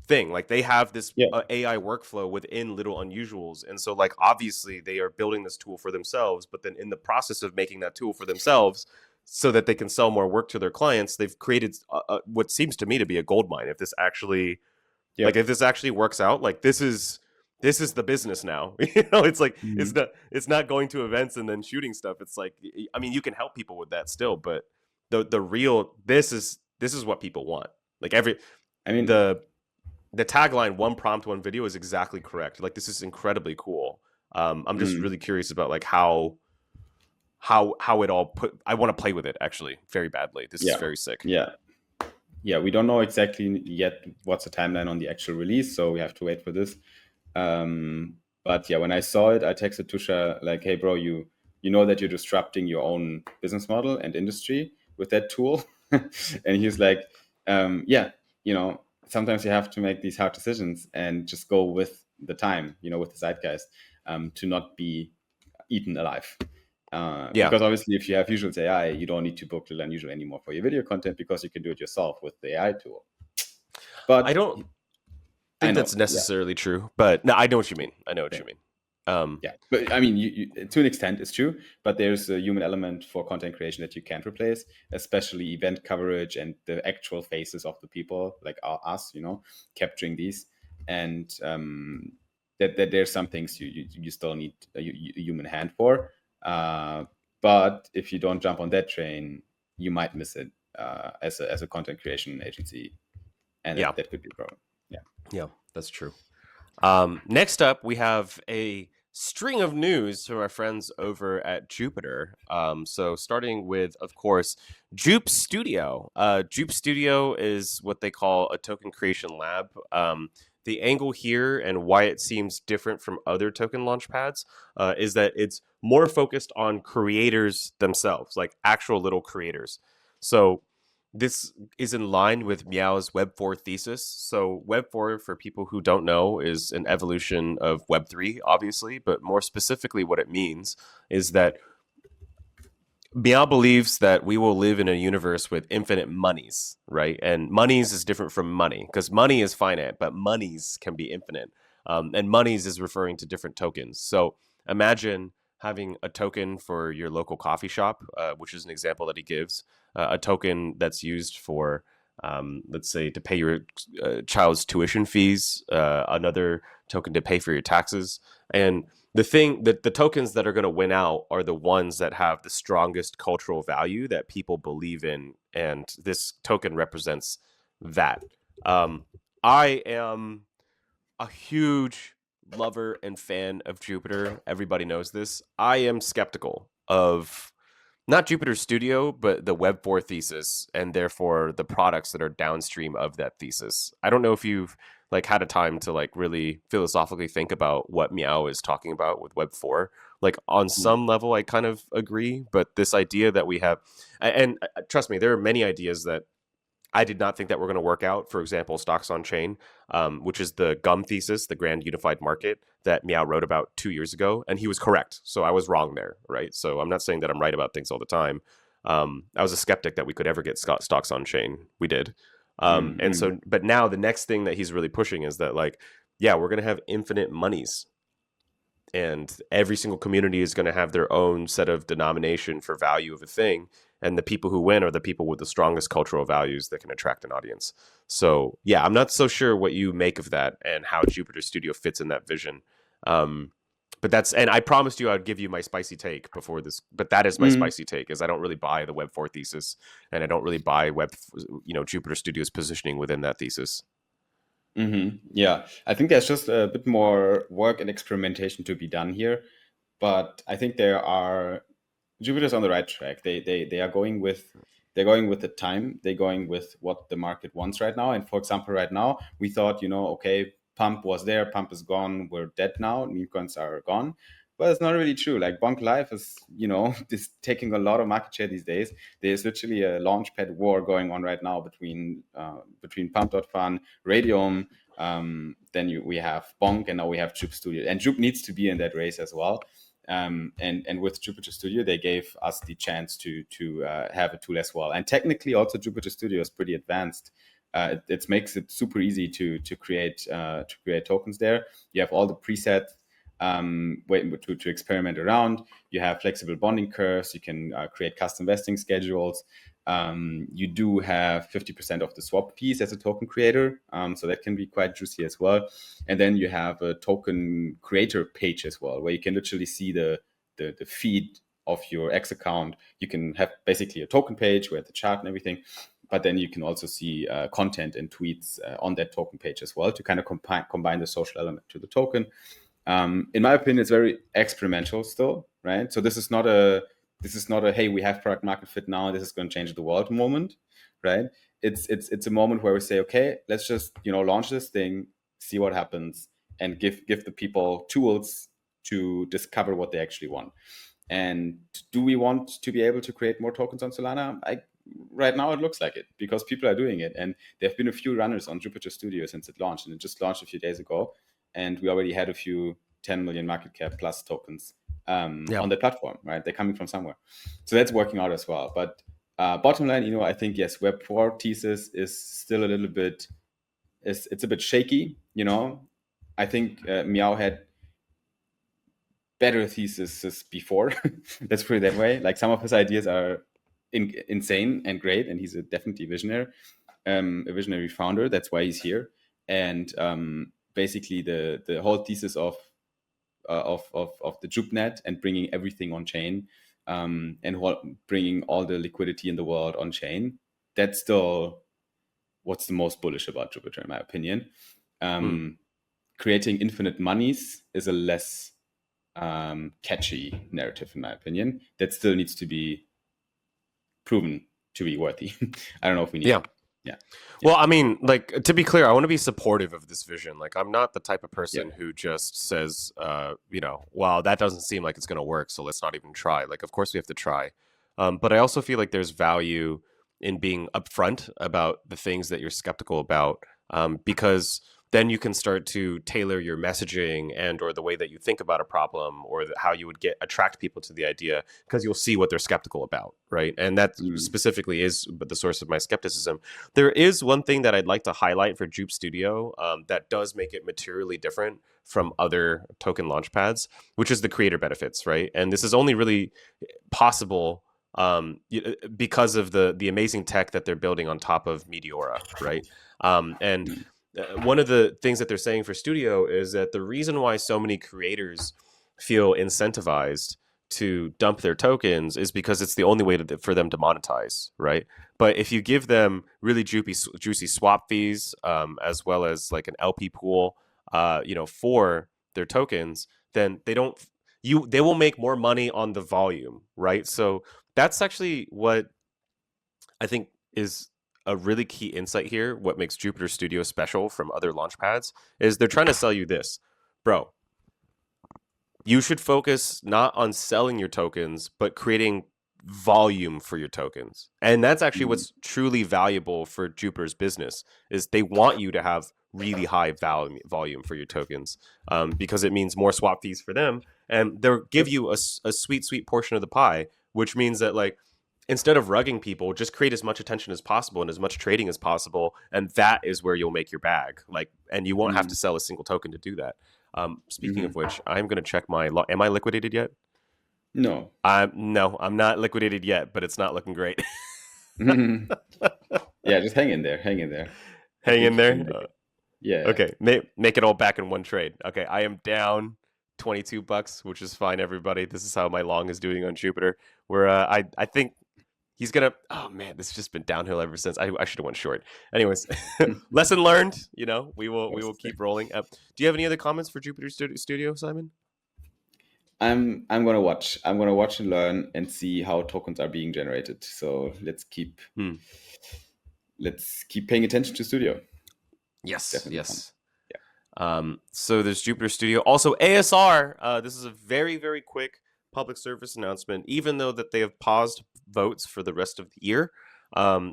Speaker 1: thing. Like they have this AI workflow within Little Unusuals. And so like obviously they are building this tool for themselves, but then in the process of making that tool for themselves so that they can sell more work to their clients, they've created what seems to me to be a goldmine. If this actually if this actually works out, like this is the business now. It's like it's not going to events and then shooting stuff. It's like, I mean, you can help people with that still, but the real this is what people want. Like the tagline "one prompt, one video" is exactly correct. Like this is incredibly cool. I'm just really curious about like how it all put. I want to play with it actually very badly. This is very sick.
Speaker 2: Yeah, we don't know exactly yet what's the timeline on the actual release, so we have to wait for this. But yeah, when I saw it, I texted Tusha like, "Hey, bro, you know that you're disrupting your own business model and industry with that tool," and he's like, "Yeah, sometimes you have to make these hard decisions and just go with the time, with the zeitgeist, to not be eaten alive." Because obviously, if you have Visuals AI, you don't need to book Little Unusual anymore for your video content because you can do it yourself with the AI tool. But
Speaker 1: I don't think that's necessarily true. But no, I know what you mean. I know what you mean.
Speaker 2: But I mean, you, to an extent, it's true. But there's a human element for content creation that you can't replace, especially event coverage and the actual faces of the people, like us, capturing these. And that there's some things you still need a human hand for. But if you don't jump on that train, you might miss it as a content creation agency, and that could be a problem.
Speaker 1: Yeah, that's true. Next up, we have a string of news from our friends over at Jupiter. So starting with, of course, Jupe Studio. Jupe Studio is what they call a token creation lab. The angle here and why it seems different from other token launchpads is that it's more focused on creators themselves, like actual little creators. So this is in line with Meow's Web 4 thesis. So Web 4, for people who don't know, is an evolution of Web 3, obviously, but more specifically what it means is that Meow believes that we will live in a universe with infinite monies, right? And monies is different from money because money is finite, but monies can be infinite. And monies is referring to different tokens. So imagine having a token for your local coffee shop, which is an example that he gives, a token that's used for, let's say, to pay your child's tuition fees, another token to pay for your taxes. And the thing that the tokens that are going to win out are the ones that have the strongest cultural value that people believe in. And this token represents that. I am a huge lover and fan of Jupiter. Everybody knows this. I am skeptical of not Jupiter Studio, but the Web 4 thesis, and therefore the products that are downstream of that thesis. I don't know if you've had a time to really philosophically think about what Meow is talking about with Web 4. On some level, I kind of agree, but this idea that we have, and trust me, there are many ideas that I did not think that were going to work out. For example, stocks on chain, which is the GUM thesis, the Grand Unified Market that Meow wrote about 2 years ago. And he was correct. So I was wrong there, right? So I'm not saying that I'm right about things all the time. I was a skeptic that we could ever get stocks on chain. We did. And so, but now the next thing that he's really pushing is that we're going to have infinite monies. And every single community is going to have their own set of denomination for value of a thing. And the people who win are the people with the strongest cultural values that can attract an audience. So, yeah, I'm not so sure what you make of that and how Jupiter Studio fits in that vision. But and I promised you I'd give you my spicy take before this, but that is my spicy take, is I don't really buy the Web 4 thesis, and I don't really buy Jupiter Studio's positioning within that thesis.
Speaker 2: Yeah, I think there's just a bit more work and experimentation to be done here, but I think Jupiter's on the right track. They are going with the time. They're going with what the market wants right now. And for example, right now we thought, okay, pump was there, pump is gone, we're dead now, meme coins are gone. But it's not really true. Like BONK Live is, is taking a lot of market share these days. There's literally a launchpad war going on right now between Pump.fun, Radium. Then we have BONK, and now we have Jupe Studio. And Jupe needs to be in that race as well. And with Jupiter Studio, they gave us the chance to have a tool as well. And technically, also Jupiter Studio is pretty advanced. It makes it super easy to create tokens there. You have all the presets to experiment around. You have flexible bonding curves. You can create custom vesting schedules. You do have 50% of the swap fees as a token creator, so that can be quite juicy as well. And then you have a token creator page as well, where you can literally see the feed of your X account, you can have basically a token page where the chart and everything, but then you can also see content and tweets on that token page as well to kind of combine the social element to the token. In my opinion, it's very experimental still, right? So this is not a hey, we have product market fit now, this is going to change the world moment, right? It's a moment where we say, okay, let's just launch this thing, see what happens, and give the people tools to discover what they actually want. And do we want to be able to create more tokens on Solana? Right now, it looks like it because people are doing it. And there have been a few runners on Jupiter Studio since it launched, and it just launched a few days ago. And we already had a few 10 million market cap plus tokens on the platform, right? They're coming from somewhere. So that's working out as well. But bottom line, I think, yes, Web 4 thesis is still a little bit, it's a bit shaky, I think Meow had better theses before. Let's put it that way. Like some of his ideas are insane and great, and he's definitely a visionary founder. That's why he's here. And basically, the whole thesis of the JupNet and bringing everything on chain, and bringing all the liquidity in the world on chain, that's still what's the most bullish about Jupiter, in my opinion. Creating infinite monies is a less catchy narrative, in my opinion. That still needs to be proven to be worthy. I don't know if we need it. Yeah.
Speaker 1: Well, I mean, like, to be clear, I want to be supportive of this vision. Like, I'm not the type of person who just says, well, that doesn't seem like it's going to work, so let's not even try. Like, of course we have to try. But I also feel like there's value in being upfront about the things that you're skeptical about, because then you can start to tailor your messaging and or the way that you think about a problem, or how you would attract people to the idea, because you'll see what they're skeptical about, right? And that specifically is the source of my skepticism. There is one thing that I'd like to highlight for Jupe Studio that does make it materially different from other token launchpads, which is the creator benefits, right? And this is only really possible because of the amazing tech that they're building on top of Meteora, right? And one of the things that they're saying for Studio is that the reason why so many creators feel incentivized to dump their tokens is because it's the only way for them to monetize, right? But if you give them really juicy swap fees, as well as like an LP pool, for their tokens, then they will make more money on the volume, right? So that's actually what I think is a really key insight here. What makes Jupiter Studio special from other launchpads is they're trying to sell you this, bro. You should focus not on selling your tokens, but creating volume for your tokens. And that's actually what's truly valuable for Jupiter's business, is they want you to have really high volume for your tokens, because it means more swap fees for them, and they'll give you a sweet portion of the pie, which means that, like, instead of rugging people, just create as much attention as possible and as much trading as possible, and that is where you'll make your bag. Like, and you won't have to sell a single token to do that. Speaking of which, I'm going to check my am I liquidated yet?
Speaker 2: No.
Speaker 1: No, I'm not liquidated yet, but it's not looking great.
Speaker 2: Yeah, just hang in there. Hang in there. Yeah.
Speaker 1: Okay, make it all back in one trade. Okay, I am down $22, which is fine, everybody. This is how my long is doing on Jupiter, where I think he's gonna. Oh man, this has just been downhill ever since. I should have went short. Anyways, lesson learned. We will keep rolling. Do you have any other comments for Jupiter Studio, Simon?
Speaker 2: I'm gonna watch. I'm gonna watch and learn and see how tokens are being generated. So let's keep paying attention to Studio.
Speaker 1: Yes,
Speaker 2: Definitely
Speaker 1: yes.
Speaker 2: Fun.
Speaker 1: So there's Jupiter Studio. Also ASR. This is a very, very quick public service announcement. Even though that they have paused votes for the rest of the year,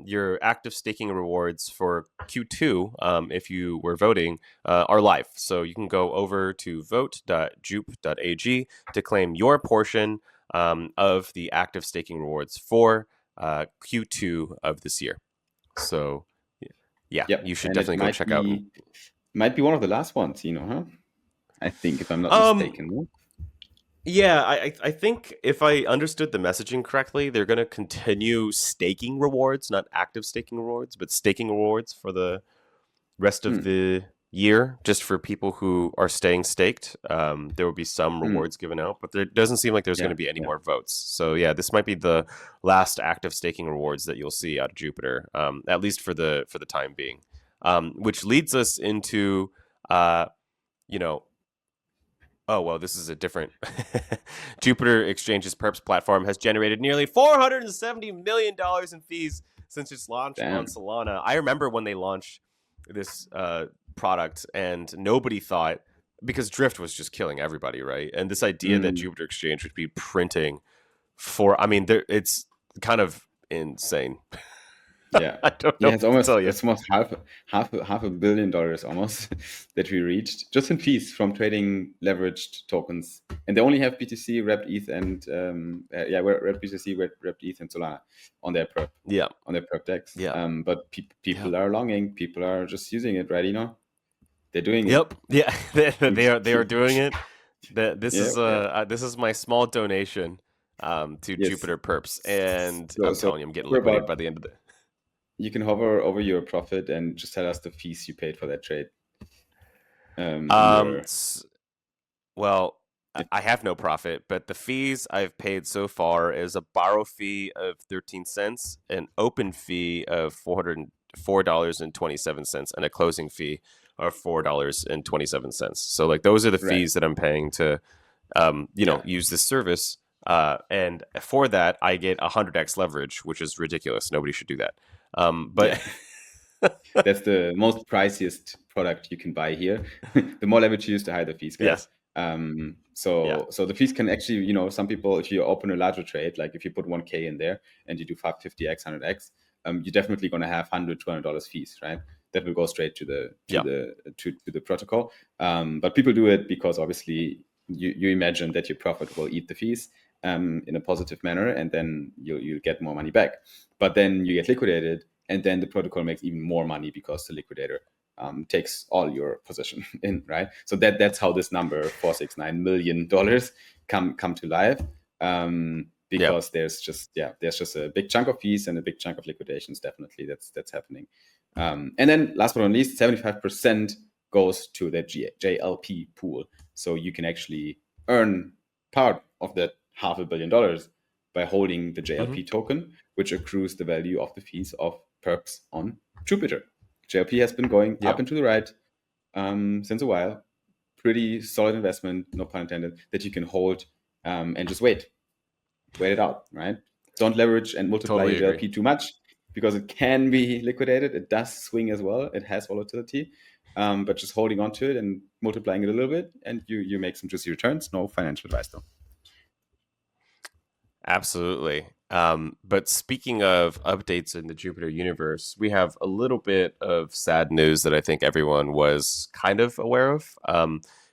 Speaker 1: your active staking rewards for Q2, if you were voting, are live. So you can go over to vote.jupe.ag to claim your portion of the active staking rewards for Q2 of this year. So yeah, you should definitely go check out.
Speaker 2: Might be one of the last ones, huh? I think, if I'm not mistaken.
Speaker 1: Yeah, I think if I understood the messaging correctly, they're going to continue staking rewards, not active staking rewards, but staking rewards for the rest of the year just for people who are staying staked. There will be some
Speaker 2: Mm,
Speaker 1: rewards given out, but there doesn't seem like there's going
Speaker 2: yeah,
Speaker 1: to be any
Speaker 2: yeah.
Speaker 1: more votes. So yeah, this might be the last active staking rewards that you'll see out of Jupiter, at least for the time being. Which leads us into, you know, oh, well, this is a different. Jupiter Exchange's perps platform has generated nearly $470 million in fees since its launch on
Speaker 2: Damn.
Speaker 1: Solana. I remember when they launched this product and nobody thought, because Drift was just killing everybody, right? And this idea that
Speaker 2: Mm,
Speaker 1: Jupiter Exchange would be printing it's kind of insane.
Speaker 2: yeah.
Speaker 1: I don't know
Speaker 2: Yeah,
Speaker 1: what to tell you.
Speaker 2: it's almost half a billion dollars almost that we reached just in fees from trading leveraged tokens. And they only have BTC, wrapped ETH, and wrapped BTC, wrapped ETH, and Solana on their
Speaker 1: Yeah,
Speaker 2: perp decks.
Speaker 1: yeah.
Speaker 2: But
Speaker 1: Yep.
Speaker 2: people are longing, people are just using it, right? They're doing it.
Speaker 1: Yep. Yeah. They are doing it.
Speaker 2: Yeah, yeah.
Speaker 1: This is my small donation to
Speaker 2: Yes.
Speaker 1: Jupiter Perps, and
Speaker 2: So
Speaker 1: I'm
Speaker 2: so
Speaker 1: telling you, I'm getting
Speaker 2: we're
Speaker 1: liquidated by
Speaker 2: about
Speaker 1: the end of the.
Speaker 2: you can hover over your profit and just tell us the fees you paid for that trade. In
Speaker 1: Um.
Speaker 2: your
Speaker 1: s- Well, I have no profit, but the fees I've paid so far is a borrow fee of 13 cents, an open fee of $404.27, and a closing fee of $4.27. So like those are the
Speaker 2: right.
Speaker 1: fees that I'm paying to
Speaker 2: Yeah.
Speaker 1: use this service. And for that, I get 100x leverage, which is ridiculous. Nobody should do that. But
Speaker 2: Yeah. That's the most priciest product you can buy here. The more leverage you use, the higher the fees get.
Speaker 1: yes, yeah,
Speaker 2: So the fees can actually, some people, if you open a larger trade, like if you put 1K in there and you do 550x, 100x, you're definitely going to have $100, $200 fees, right? That will go straight to
Speaker 1: yeah,
Speaker 2: the protocol. But people do it because obviously you imagine that your profit will eat the fees in a positive manner, and then you'll get more money back. But then you get liquidated, and then the protocol makes even more money because the liquidator takes all your position in, right? So that's how this number $469 million come to life.
Speaker 1: yeah.
Speaker 2: Because there's just a big chunk of fees and a big chunk of liquidations. Definitely, that's happening. And then last but not least, 75% goes to the JLP pool. So you can actually earn part of that $500 million by holding the
Speaker 1: Hmm.
Speaker 2: JLP token, which accrues the value of the fees of perps on Jupiter. JLP has been going
Speaker 1: Yeah,
Speaker 2: up and to the right since a while. Pretty solid investment, no pun intended, that you can hold and just wait it out, right? Don't leverage and multiply your
Speaker 1: totally agree.
Speaker 2: JLP too much because it can be liquidated. It does swing as well. It has volatility, but just holding on to it and multiplying it a little bit, and you make some juicy returns. No financial advice though.
Speaker 1: Absolutely. But speaking of updates in the Jupiter universe, we have a little bit of sad news that I think everyone was kind of aware of.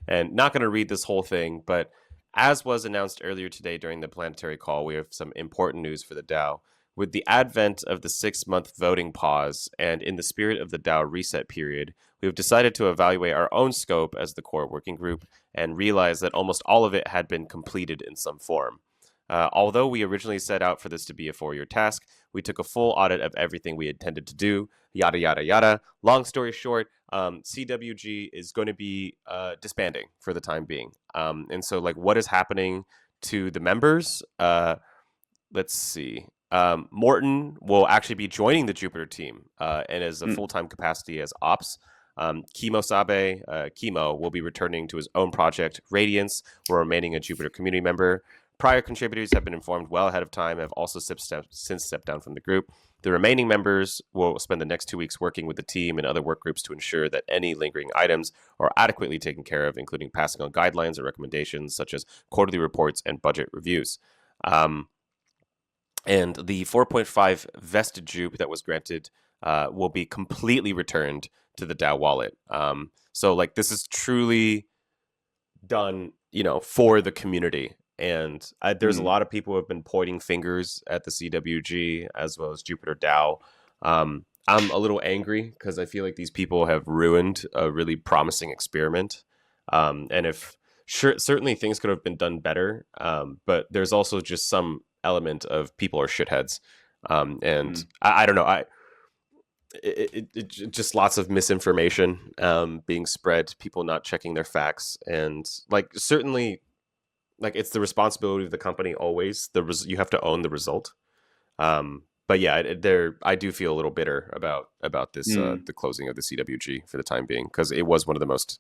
Speaker 1: And not going to read this whole thing, but as was announced earlier today during the planetary call, we have some important news for the DAO. With the advent of the 6-month voting pause and in the spirit of the DAO reset period, we have decided to evaluate our own scope as the core working group and realize that almost all of it had been completed in some form. Although we originally set out for this to be a 4-year task, we took a full audit of everything we intended to do, yada, yada, yada. Long story short, CWG is going to be disbanding for the time being. And so, like, what is happening to the members? Let's see. Morton will actually be joining the Jupiter team and as a
Speaker 2: Mm.
Speaker 1: full-time capacity as ops. Kimo Sabe, Kimo, will be returning to his own project, Radiance, while remaining a Jupiter community member. Prior contributors have been informed well ahead of time and have also since stepped down from the group. The remaining members will spend the next 2 weeks working with the team and other work groups to ensure that any lingering items are adequately taken care of, including passing on guidelines and recommendations such as quarterly reports and budget reviews. And the 4.5 vested jupe that was granted will be completely returned to the DAO wallet. So like this is truly done, for the community. And there's a
Speaker 2: Mm.
Speaker 1: lot of people who have been pointing fingers at the CWG as well as Jupiter DAO. I'm a little angry because I feel like these people have ruined a really promising experiment. And if certainly things could have been done better, but there's also just some element of people are shitheads. And
Speaker 2: Mm.
Speaker 1: I don't know. just lots of misinformation being spread, people not checking their facts, and like certainly like it's the responsibility of the company always. You have to own the result. But yeah, I do feel a little bitter about this
Speaker 2: Mm.
Speaker 1: the closing of the CWG for the time being, because it was one of the most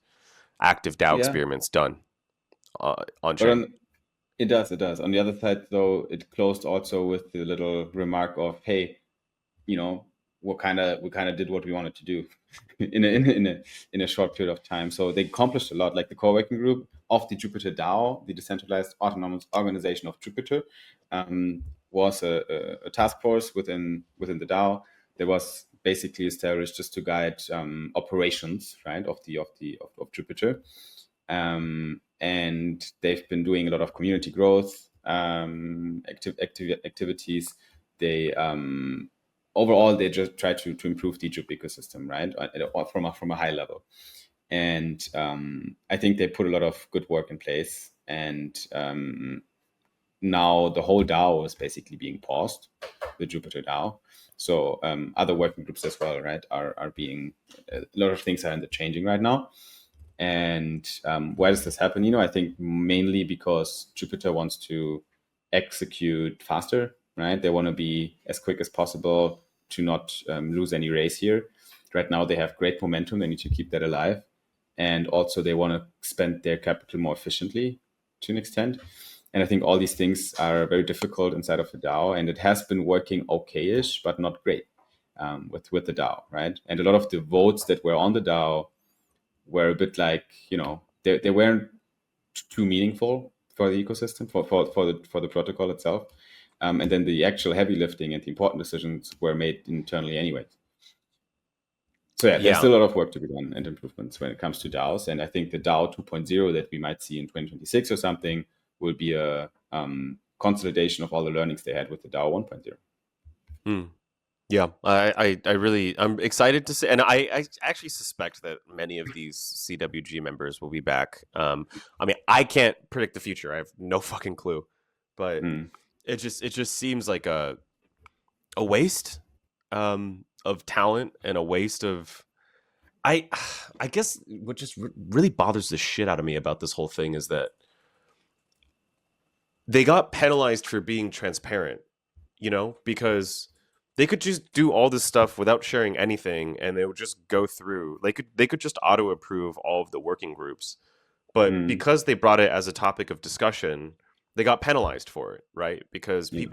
Speaker 1: active DAO
Speaker 2: Yeah,
Speaker 1: experiments done on
Speaker 2: but
Speaker 1: chain.
Speaker 2: it does, it does. On the other side, though, it closed also with the little remark of, "Hey, you know, we kind of did what we wanted to do in a short period of time." So they accomplished a lot. Like the core working group of the Jupiter DAO, the decentralized autonomous organization of Jupiter, was a task force within the DAO. There was basically established just to guide operations, right, of Jupiter. And they've been doing a lot of community growth activities. They overall they just try to improve the Jupyter ecosystem, right, from a high level. And I think they put a lot of good work in place. And now the whole DAO is basically being paused, the Jupyter DAO. So other working groups as well, right, are being a lot of things are in the changing right now. And why does this happen? I think mainly because Jupyter wants to execute faster, right? They want to be as quick as possible to not lose any race here. Right now, they have great momentum. They need to keep that alive. And also, they want to spend their capital more efficiently to an extent. And I think all these things are very difficult inside of the DAO. And it has been working okay-ish, but not great with the DAO, right? And a lot of the votes that were on the DAO were a bit like, they weren't too meaningful for the ecosystem, for the protocol itself. And then the actual heavy lifting and the important decisions were made internally anyway. So yeah, there's
Speaker 1: Yeah,
Speaker 2: still a lot of work to be done and improvements when it comes to DAOs. And I think the DAO 2.0 that we might see in 2026 or something will be a consolidation of all the learnings they had with the DAO 1.0.
Speaker 1: mm. Yeah. I'm excited to see, and I actually suspect that many of these CWG members will be back. I mean, I can't predict the future. I have no fucking clue, but
Speaker 2: Mm.
Speaker 1: it just seems like a waste of talent and a waste of I I guess what just really bothers the shit out of me about this whole thing is that they got penalized for being transparent, because they could just do all this stuff without sharing anything, and they would just go through. They could just auto approve all of the working groups, but
Speaker 2: Mm.
Speaker 1: because they brought it as a topic of discussion, they got penalized for it, right? Because
Speaker 2: Yeah.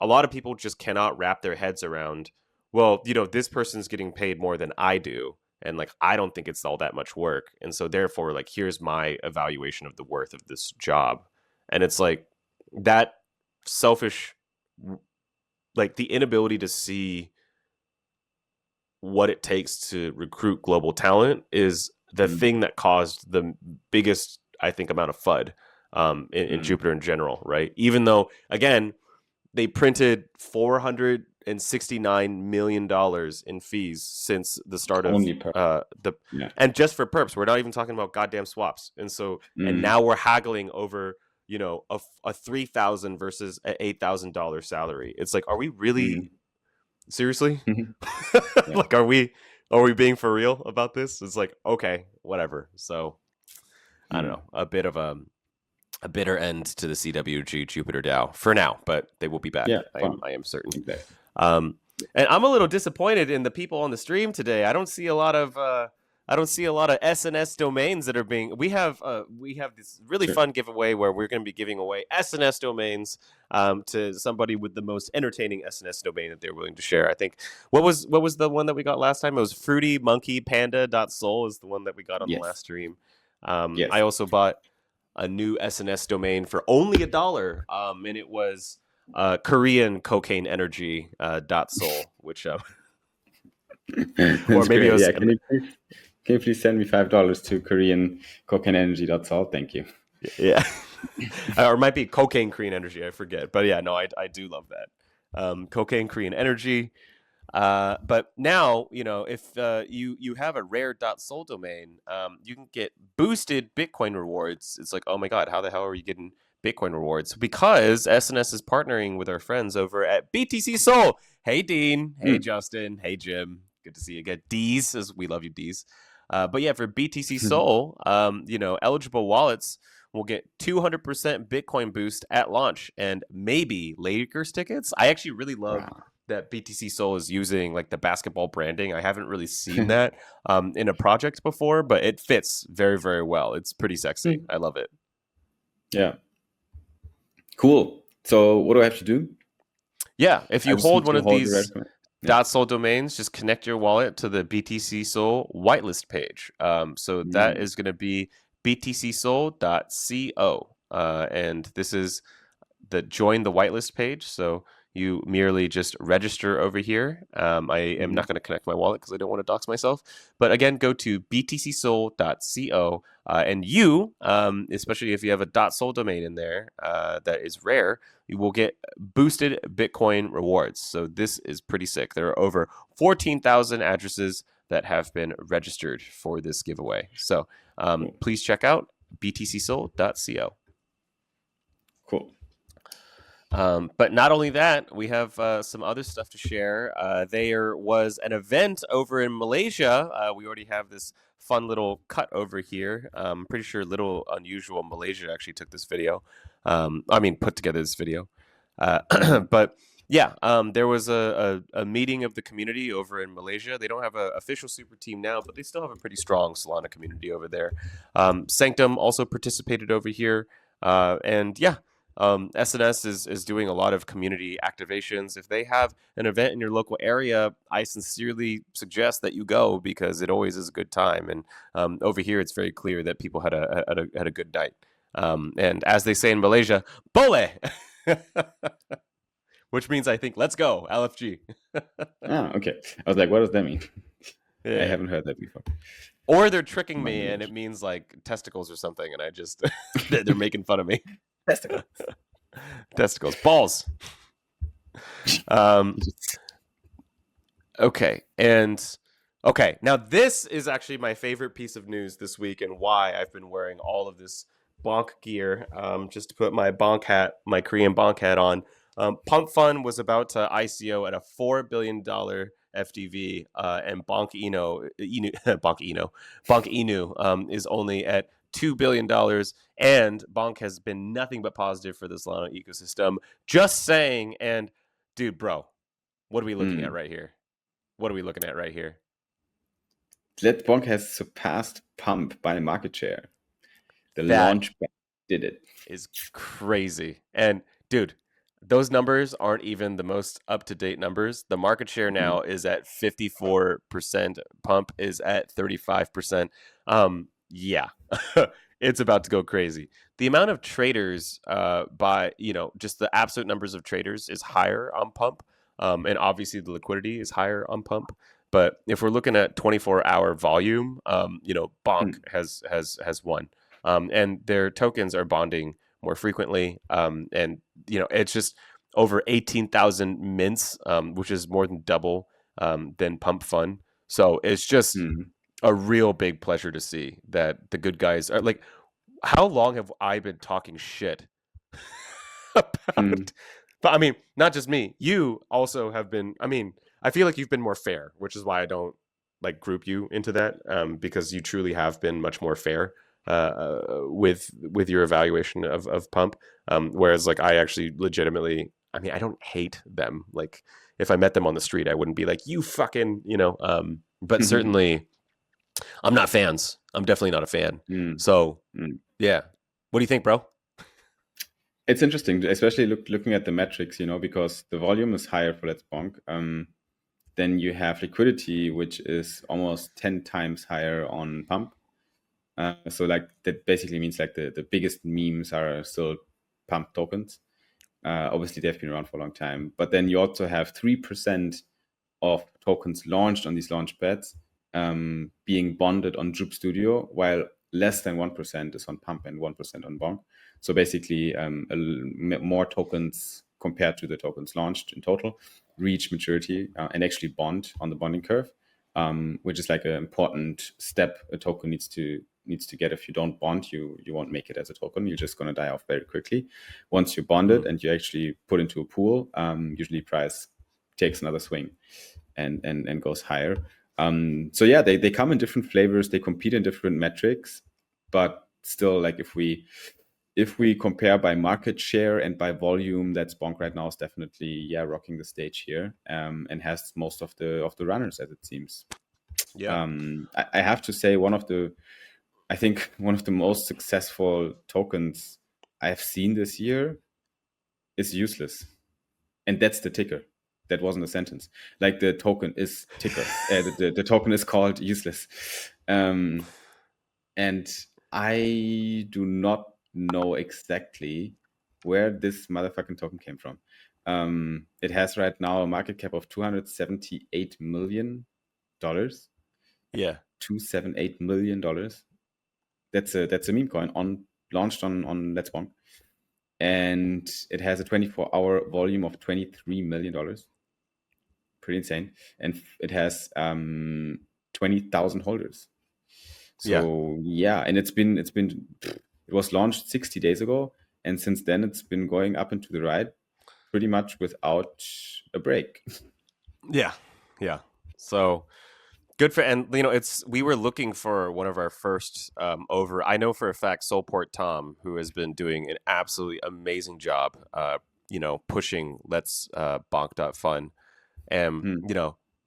Speaker 1: a lot of people just cannot wrap their heads around, well, this person's getting paid more than I do, and like I don't think it's all that much work, and so therefore, like, here's my evaluation of the worth of this job. And it's like that selfish, like the inability to see what it takes to recruit global talent is the
Speaker 2: Mm.
Speaker 1: thing that caused the biggest, I think, amount of FUD in
Speaker 2: Mm.
Speaker 1: Jupiter in general, right? Even though, again, they printed $469 million in fees since the start of
Speaker 2: Only per.
Speaker 1: the,
Speaker 2: Yeah.
Speaker 1: and just for perps, we're not even talking about goddamn swaps. And
Speaker 2: Mm.
Speaker 1: now we're haggling over, a 3,000 versus an $8,000 salary. It's like, are we really
Speaker 2: Mm.
Speaker 1: seriously?
Speaker 2: Yeah.
Speaker 1: Like, are we being for real about this? It's like, okay, whatever. So I don't
Speaker 2: Mm.
Speaker 1: know, a bit of a bitter end to the CWG Jupiter DAO for now, but they will be back.
Speaker 2: Yeah.
Speaker 1: I am
Speaker 2: Fun.
Speaker 1: I am certain.
Speaker 2: Exactly.
Speaker 1: And I'm a little disappointed in the people on the stream today. I don't see a lot of SNS domains that are being. We have this really
Speaker 2: Sure.
Speaker 1: fun giveaway where we're going to be giving away SNS domains to somebody with the most entertaining SNS domain that they're willing to share. I think what was the one that we got last time? It was fruitymonkeypanda.soul is the one that we got on the
Speaker 2: Yes.
Speaker 1: last stream.
Speaker 2: Yes.
Speaker 1: I also bought a new SNS domain for only $1, and it was Korean cocaine energy .soul, which or
Speaker 2: That's
Speaker 1: maybe it
Speaker 2: great.
Speaker 1: was
Speaker 2: Yeah. Can you please send me $5 to Korean cocaineenergy.salt? Thank you.
Speaker 1: yeah, or it might be cocaine Korean energy. I forget, but yeah, no, I do love that cocaine Korean energy. But now, if you have a rare .soul domain, you can get boosted Bitcoin rewards. It's like, oh my god, how the hell are you getting Bitcoin rewards? Because SNS is partnering with our friends over at BTC Soul. Hey, Dean. Hey, Justin. Hey, Jim. Good to see you again. Dees, as we love you, Dees. But yeah, for BTC Soul, eligible wallets will get 200% Bitcoin boost at launch and maybe Lakers tickets. I actually really love
Speaker 2: Wow.
Speaker 1: that BTC Soul is using like the basketball branding. I haven't really seen that in a project before, but it fits very, very well. It's pretty sexy. I love it.
Speaker 2: Yeah. Cool. So what do I have to do?
Speaker 1: Yeah, if
Speaker 2: I
Speaker 1: you
Speaker 2: just
Speaker 1: hold
Speaker 2: need
Speaker 1: one
Speaker 2: to
Speaker 1: of
Speaker 2: hold the
Speaker 1: these
Speaker 2: red coin.
Speaker 1: .sol domains, just connect your wallet to the BTC Soul whitelist page. So that is going to be btcsol.co. And this is the join the whitelist page. So you merely just register over here. I am not going to connect my wallet because I don't want to dox myself. But again, go to btcsol.co. And you, especially if you have a .sol domain in there that is rare, you will get boosted Bitcoin rewards. So this is pretty sick. There are over 14,000 addresses that have been registered for this giveaway. So please check out btcsol.co.
Speaker 2: Cool.
Speaker 1: But not only that, we have some other stuff to share. There was an event over in Malaysia. We already have this fun little cut over here. I'm pretty sure Little Unusual Malaysia actually took this video. Put together this video. But yeah, there was a meeting of the community over in Malaysia. They don't have an official super team now, but they still have a pretty strong Solana community over there. Sanctum also participated over here. And yeah, SNS is doing a lot of community activations. If they have an event in your local area, I sincerely suggest that you go because it always is a good time. And over here, it's very clear that people had a good night. And as they say in Malaysia, bole, which means I think let's go LFG.
Speaker 2: Okay. I was like, what does that mean?
Speaker 1: Yeah.
Speaker 2: I haven't heard that before.
Speaker 1: Or they're tricking me and it means like testicles or something, and I just they're making fun of me. Testicles, balls. Okay, now this is actually my favorite piece of news this week, and why I've been wearing all of this BONK gear, just to put my BONK hat, my Korean BONK hat on. Pump Fund was about to ICO at a $4 billion FDV, and BONK Inu is only at $2 billion, and BONK has been nothing but positive for the Solana ecosystem. Just saying. And dude, bro, what are we looking at right here? What are we looking at right here?
Speaker 2: That BONK has surpassed Pump by market share. The launch did it.
Speaker 1: Is crazy. And dude, those numbers aren't even the most up-to-date numbers. The market share now is at 54%. Pump is at 35%. Yeah, it's about to go crazy. The amount of traders just the absolute numbers of traders is higher on Pump. And obviously the liquidity is higher on Pump. But if we're looking at 24-hour volume, BONK has won. And their tokens are bonding more frequently. And it's just over 18,000 mints, which is more than double than Pump Fund. So it's just a real big pleasure to see that the good guys are like, how long have I been talking shit about? But I mean, not just me. You also have been. I mean, I feel like you've been more fair, which is why I don't like group you into that, because you truly have been much more fair with your evaluation of Pump. Whereas like I actually legitimately, I mean, I don't hate them. Like if I met them on the street, I wouldn't be like, you fucking, but certainly I'm not fans. I'm definitely not a fan. So yeah. What do you think, bro?
Speaker 2: It's interesting, especially looking at the metrics, because the volume is higher for Let's Bonk. Then you have liquidity, which is almost 10 times higher on Pump. So like that basically means like the biggest memes are still Pump tokens. Obviously, they've been around for a long time. But then you also have 3% of tokens launched on these launch pads being bonded on Jupe Studio, while less than 1% is on Pump and 1% on BONK. So basically, more tokens compared to the tokens launched in total reach maturity and actually bond on the bonding curve, which is like an important step a token needs to get. If you don't bond, you won't make it as a token. You're just going to die off very quickly. Once you bond it and you actually put into a pool, usually price takes another swing and goes higher. So yeah, they come in different flavors, they compete in different metrics, but still, like if we compare by market share and by volume, that's BONK right now is definitely rocking the stage here, and has most of the runners, as it seems.
Speaker 1: Yeah.
Speaker 2: I have to say I think one of the most successful tokens I've seen this year is Useless, and that's the ticker. That wasn't a sentence. Like the token is ticker. The token is called Useless, and I do not know exactly where this motherfucking token came from. It has right now a market cap of $278 million.
Speaker 1: Yeah.
Speaker 2: $278 million. That's a meme coin launched on Let's Bonk. And it has a 24-hour volume of $23 million. Pretty insane. And it has 20,000 holders. So and it was launched 60 days ago, and since then it's been going up and to the right pretty much without a break.
Speaker 1: Yeah. So good for, and we were looking for one of our first over. I know for a fact Soulport Tom, who has been doing an absolutely amazing job, pushing Let's Bonk.fun, and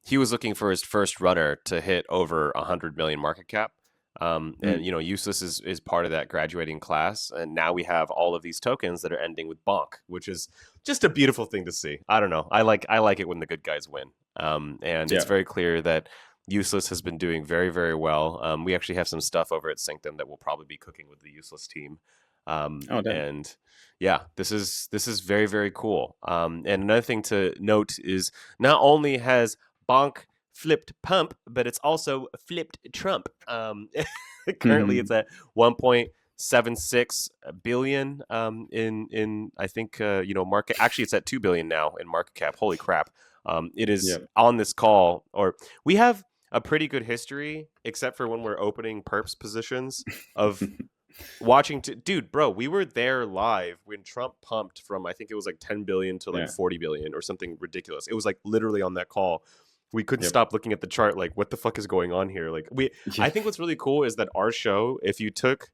Speaker 1: he was looking for his first runner to hit over 100 million market cap. And Useless is part of that graduating class, and now we have all of these tokens that are ending with BONK, which is just a beautiful thing to see. I don't know. I like it when the good guys win. And it's very clear that Useless has been doing very, very well. We actually have some stuff over at Sanctum that we'll probably be cooking with the Useless team. And yeah, this is very, very cool. And another thing to note is not only has BONK flipped pump, but it's also flipped Trump. Currently, it's at 1.76 billion in I think market. Actually, it's at 2 billion now in market cap. Holy crap! It is on this call, or we have a pretty good history, except for when we're opening perps positions of watching. Dude, bro, we were there live when Trump pumped from, I think it was like 10 billion to like 40 billion or something ridiculous. It was like literally on that call. We couldn't stop looking at the chart, like, what the fuck is going on here? Like, I think what's really cool is that our show, if you took,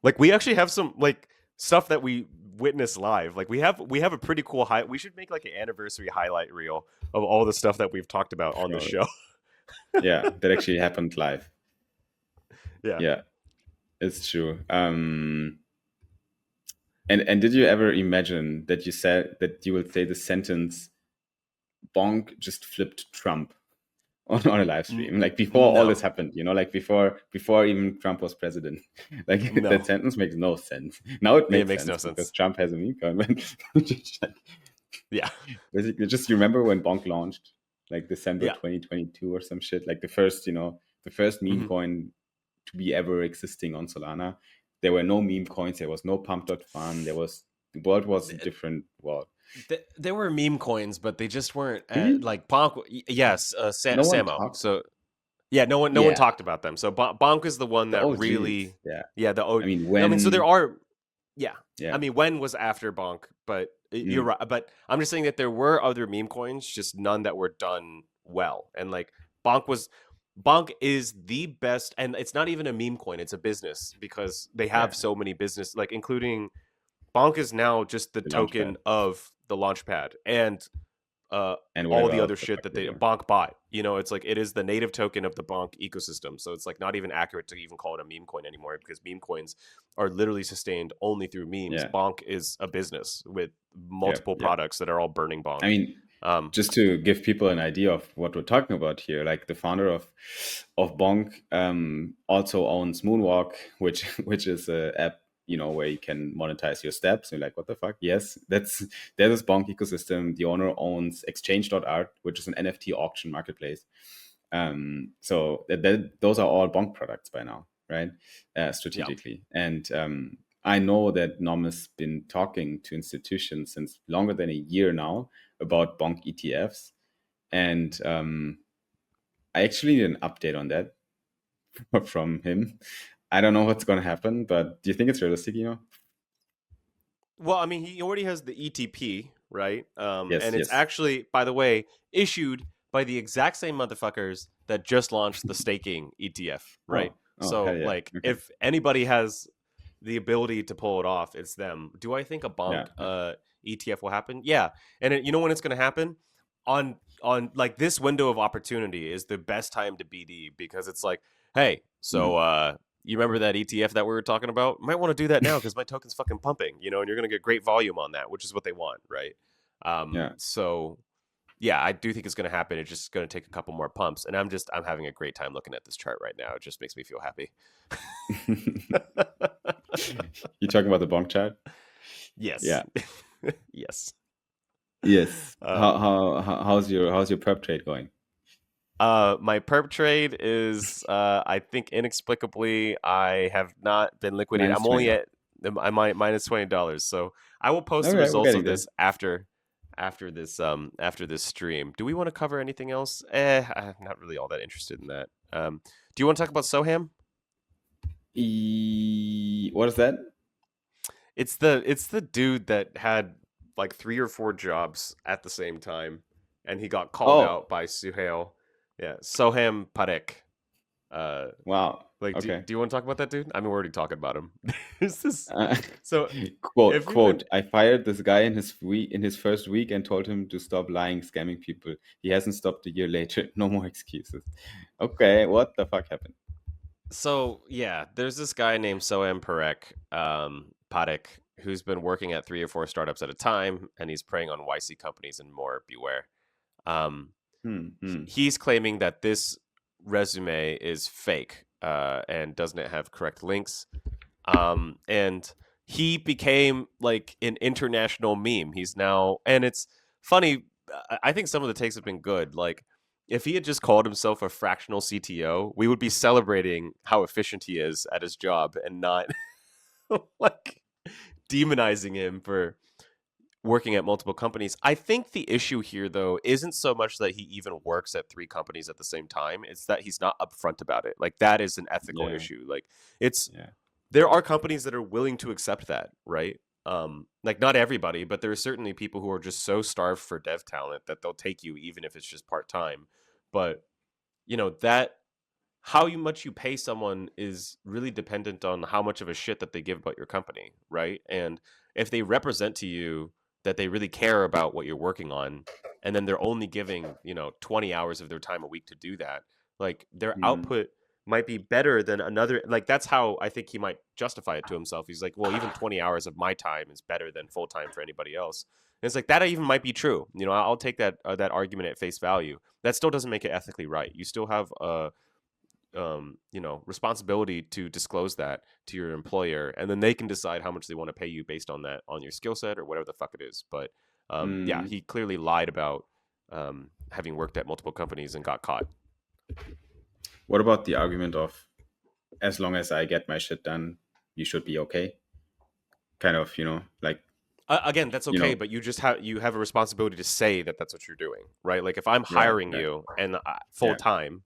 Speaker 1: like, we actually have some like stuff that we witness live. Like, we have a pretty cool we should make like an anniversary highlight reel of all the stuff that we've talked about on the show.
Speaker 2: That actually happened live.
Speaker 1: Yeah,
Speaker 2: it's true. And did you ever imagine that you would say the sentence "BONK just flipped Trump" on a live stream, like before all this happened, like before even Trump was president? Like that sentence makes no sense. Now it makes no sense because Trump has a meme coin.
Speaker 1: Yeah,
Speaker 2: basically, just remember when BONK launched, like December 2022 or some shit, like the first meme coin to be ever existing on Solana. There were no meme coins. There was no pump.fun. The world was a different world.
Speaker 1: There were meme coins, but they just weren't like BONK. Yes, Samo. So yeah, no one talked about them. So BONK is the one that really, so there are, I mean, when was after BONK, but you're right. But I'm just saying that there were other meme coins, just none that were done well. And like BONK is the best, and it's not even a meme coin; it's a business, because they have so many business, like including BONK is now just the token of the Launchpad and all the other shit that BONK bought. It's like it is the native token of the BONK ecosystem. So it's like not even accurate to even call it a meme coin anymore, because meme coins are literally sustained only through memes.
Speaker 2: Yeah.
Speaker 1: BONK is a business with multiple products that are all burning BONK.
Speaker 2: I mean, just to give people an idea of what we're talking about here, like the founder of BONK also owns Moonwalk, which is an app, where you can monetize your steps. You're like, what the fuck? Yes, there's this BONK ecosystem. The owner owns exchange.art, which is an NFT auction marketplace. So those are all BONK products by now, right? Strategically. And I know that Nom has been talking to institutions since longer than a year now about BONK ETFs. And I actually need an update on that from him. I don't know what's going to happen, but do you think it's realistic,
Speaker 1: Well, I mean, he already has the ETP, right?
Speaker 2: Yes,
Speaker 1: And it's
Speaker 2: yes.
Speaker 1: actually, by the way, issued by the exact same motherfuckers that just launched the staking ETF, right?
Speaker 2: Oh, hell
Speaker 1: So,
Speaker 2: yeah.
Speaker 1: like,
Speaker 2: Okay.
Speaker 1: if anybody has the ability to pull it off, it's them. Do I think a
Speaker 2: Yeah.
Speaker 1: BONK ETF will happen? Yeah, and you know when it's going to happen? On like this window of opportunity is the best time to BD, because it's like, hey, so
Speaker 2: Mm.
Speaker 1: you remember that ETF that we were talking about? Might want to do that now because my token's fucking pumping, and you're going to get great volume on that, which is what they want, right?
Speaker 2: Yeah.
Speaker 1: So yeah, I do think it's going to happen. It's just going to take a couple more pumps, and I'm having a great time looking at this chart right now. It just makes me feel happy.
Speaker 2: You talking about the bonk chart?
Speaker 1: Yes.
Speaker 2: Yeah.
Speaker 1: Yes.
Speaker 2: Yes.
Speaker 1: Um,
Speaker 2: How's your perp trade going?
Speaker 1: my perp trade is, I think inexplicably, I have not been liquidated.
Speaker 2: Minus
Speaker 1: I'm only
Speaker 2: $20.
Speaker 1: at I'm minus $20. So I will post
Speaker 2: All
Speaker 1: the
Speaker 2: right, we're
Speaker 1: results
Speaker 2: getting
Speaker 1: of
Speaker 2: there.
Speaker 1: this after this stream. Do we want to cover anything else? I'm not really all that interested in that. Do you want to talk about Soham?
Speaker 2: What is that?
Speaker 1: It's the dude that had like 3 or 4 jobs at the same time, and he got called
Speaker 2: Oh,
Speaker 1: out by Suhail. Yeah, Soham Parekh. Uh,
Speaker 2: wow.
Speaker 1: like, do
Speaker 2: Okay.
Speaker 1: you want to talk about that dude? I mean, we're already talking about him. Is this
Speaker 2: Uh,
Speaker 1: so?
Speaker 2: quote
Speaker 1: If you've been
Speaker 2: quote I fired this guy in his first week and told him to stop lying, scamming people. He hasn't stopped a year later. No more excuses. Okay, what the fuck happened?
Speaker 1: so yeah, there's this guy named Soham Parekh, Parekh, who's been working at 3 or 4 startups at a time, and he's preying on YC companies and more. Beware. Um,
Speaker 2: Hmm.
Speaker 1: he's claiming that this resume is fake, and doesn't have correct links. And he became like an international meme. He's now, and it's funny. I think some of the takes have been good. Like, if he had just called himself a fractional CTO, we would be celebrating how efficient he is at his job and not like demonizing him for working at multiple companies. I think the issue here, though, isn't so much that he even works at 3 companies at the same time. It's that he's not upfront about it. Like, that is an ethical
Speaker 2: Yeah.
Speaker 1: issue. Like, it's
Speaker 2: Yeah.
Speaker 1: there are companies that are willing to accept that, right? Like, not everybody, but there are certainly people who are just so starved for dev talent that they'll take you even if it's just part time. But that much you pay someone is really dependent on how much of a shit that they give about your company, right? And if they represent to you that they really care about what you're working on, and then they're only giving 20 hours of their time a week to do that, like, their
Speaker 2: Hmm.
Speaker 1: output might be better than another. Like, that's how I think he might justify it to himself. He's like, well, even 20 hours of my time is better than full time for anybody else. And it's like, that even might be true. I'll take that argument at face value. That still doesn't make it ethically right. You still have a responsibility to disclose that to your employer, and then they can decide how much they want to pay you based on that, on your skill set or whatever the fuck it is. But yeah,
Speaker 2: Mm.
Speaker 1: he clearly lied about having worked at multiple companies and got caught.
Speaker 2: What about the argument of, as long as I get my shit done, you should be okay? Kind of, like,
Speaker 1: Again, that's
Speaker 2: you
Speaker 1: okay,
Speaker 2: know,
Speaker 1: but you have a responsibility to say that that's what you're doing, right? Like, if I'm
Speaker 2: right,
Speaker 1: hiring
Speaker 2: right.
Speaker 1: you and full
Speaker 2: Yeah.
Speaker 1: time,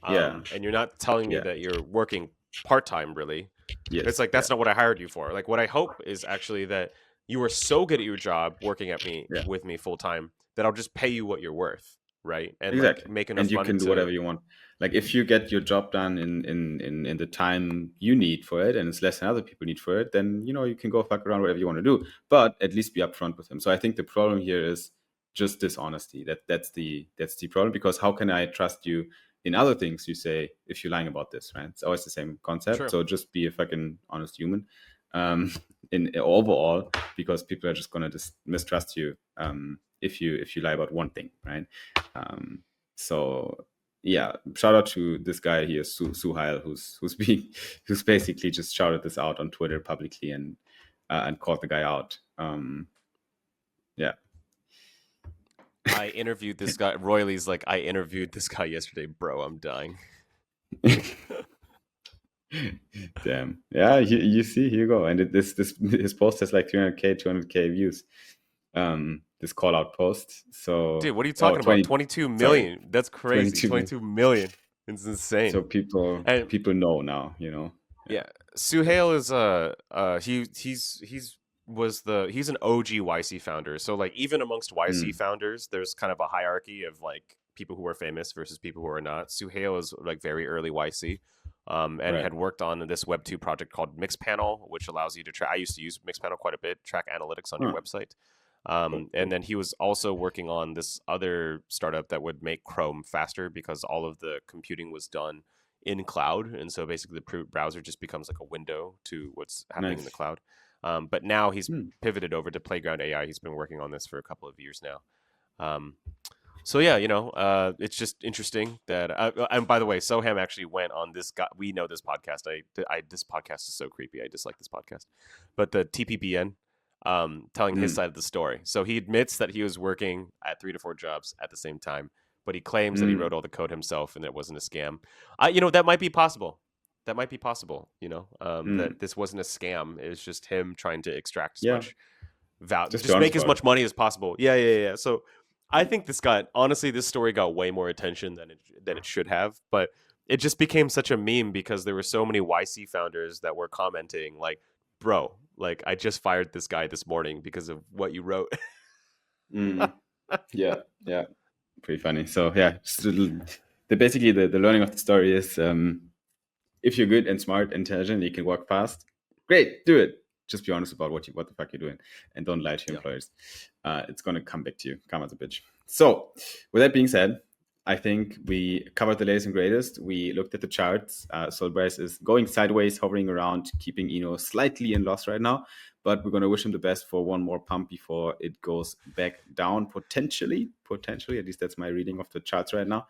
Speaker 2: Yeah.
Speaker 1: and you're not telling me
Speaker 2: Yeah.
Speaker 1: that you're working part time, really, it's
Speaker 2: Yes.
Speaker 1: like,
Speaker 2: Yeah.
Speaker 1: that's not what I hired you for. Like, what I hope is actually that you are so good at your job working
Speaker 2: Yeah.
Speaker 1: with me full time that I'll just pay you what you're worth, right? And like,
Speaker 2: Exactly.
Speaker 1: make
Speaker 2: And
Speaker 1: enough
Speaker 2: you
Speaker 1: money
Speaker 2: can do
Speaker 1: to.
Speaker 2: whatever you want. Like, if you get your job done in the time you need for it, and it's less than other people need for it, then you can go fuck around whatever you want to do. But at least be upfront with him. So I think the problem here is just dishonesty. That's the problem, because how can I trust you in other things you say if you're lying about this, right? It's always the same concept.
Speaker 1: True.
Speaker 2: So just be a fucking honest human. Um, in overall, because people are just gonna mistrust you if you lie about one thing, right? So yeah, shout out to this guy here, Suhail, who's basically just shouted this out on Twitter publicly and called the guy out. Yeah.
Speaker 1: I interviewed this guy. Royally's like, I interviewed this guy yesterday, bro. I'm dying.
Speaker 2: Damn. Yeah, you see, here you go. And this his post has like 200k views. This call out post. So,
Speaker 1: Dude, what are you talking about? 22
Speaker 2: sorry,
Speaker 1: million. That's crazy.
Speaker 2: 22 million.
Speaker 1: 22 million. It's insane.
Speaker 2: So people
Speaker 1: And
Speaker 2: people know now,
Speaker 1: yeah, Suhail is he's he's an OG YC founder. So like even amongst YC
Speaker 2: Mm.
Speaker 1: founders, there's kind of a hierarchy of like people who are famous versus people who are not. Suhail is like very early YC. And
Speaker 2: Right.
Speaker 1: had worked on this Web2 project called Mixpanel, which allows you to track. I used to use Mixpanel quite a bit, track analytics on your
Speaker 2: Huh.
Speaker 1: website.
Speaker 2: Cool.
Speaker 1: And then he was also working on this other startup that would make Chrome faster because all of the computing was done in cloud, and so basically the browser just becomes like a window to what's happening in the
Speaker 2: Nice.
Speaker 1: cloud. But now he's
Speaker 2: Hmm.
Speaker 1: pivoted over to Playground AI. He's been working on this for a couple of years now. So yeah, it's just interesting that. And by the way, Soham actually went on this. We know this podcast. This podcast is so creepy. I dislike this podcast. But the TPBN, telling his
Speaker 2: Mm.
Speaker 1: side of the story. So he admits that he was working at 3 to 4 jobs at the same time, but he claims that he
Speaker 2: Mm.
Speaker 1: wrote all the code himself and it wasn't a scam. That might be possible. That might be possible.
Speaker 2: Mm.
Speaker 1: That this wasn't a scam. It was just him trying to extract as
Speaker 2: Yeah.
Speaker 1: much value,
Speaker 2: Just
Speaker 1: just
Speaker 2: be
Speaker 1: make
Speaker 2: honest
Speaker 1: as
Speaker 2: about
Speaker 1: much
Speaker 2: it.
Speaker 1: money as possible. Yeah. So I think this story got way more attention than it should have, but it just became such a meme because there were so many YC founders that were commenting like, bro, like I just fired this guy this morning because of what you wrote.
Speaker 2: Mm. Yeah. Yeah. Pretty funny. So yeah, basically the learning of the story is if you're good and smart, intelligent, you can work fast. Great, do it. Just be honest about what the fuck you're doing, and don't lie to your employers. It's gonna come back to you. Come as a bitch. So, with that being said, I think we covered the latest and greatest. We looked at the charts. Sol Price is going sideways, hovering around, keeping slightly in loss right now. But we're gonna wish him the best for one more pump before it goes back down. Potentially. At least that's my reading of the charts right now.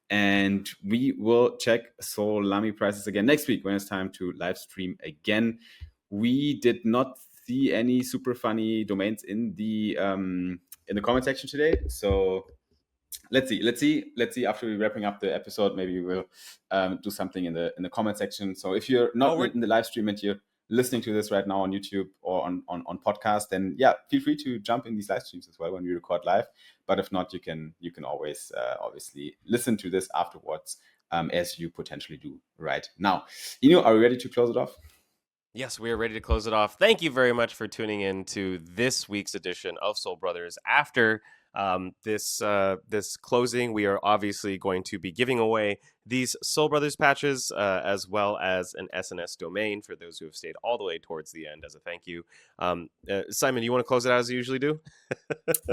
Speaker 2: And we will check Solami prices again next week when it's time to live stream again. We did not see any super funny domains in the comment section today. So let's see. After we're wrapping up the episode, maybe we will do something in the comment section. So if you're not in the live stream and you're listening to this right now on YouTube or on podcast, then yeah, feel free to jump in these live streams as well when we record live. But if not, you can always obviously listen to this afterwards, as you potentially do right now. Are we ready to close it off?
Speaker 1: Yes, we are ready to close it off. Thank you very much for tuning in to this week's edition of Soul Brothers. After this closing, we are obviously going to be giving away these Soul Brothers patches, as well as an SNS domain for those who have stayed all the way towards the end as a thank you. Simon, you want to close it out as you usually do?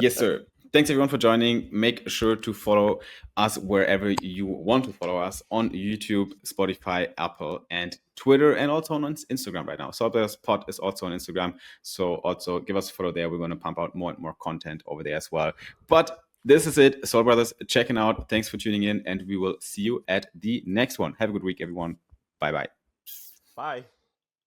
Speaker 2: Yes, sir. Thanks everyone for joining. Make sure to follow us wherever you want to follow us on YouTube, Spotify, Apple, and Twitter, and also on Instagram right now. Soul Brothers Pod is also on Instagram. So also give us a follow there. We're going to pump out more and more content over there as well. But this is it. Soul Brothers checking out. Thanks for tuning in, and we will see you at the next one. Have a good week, everyone. Bye-bye.
Speaker 1: Bye.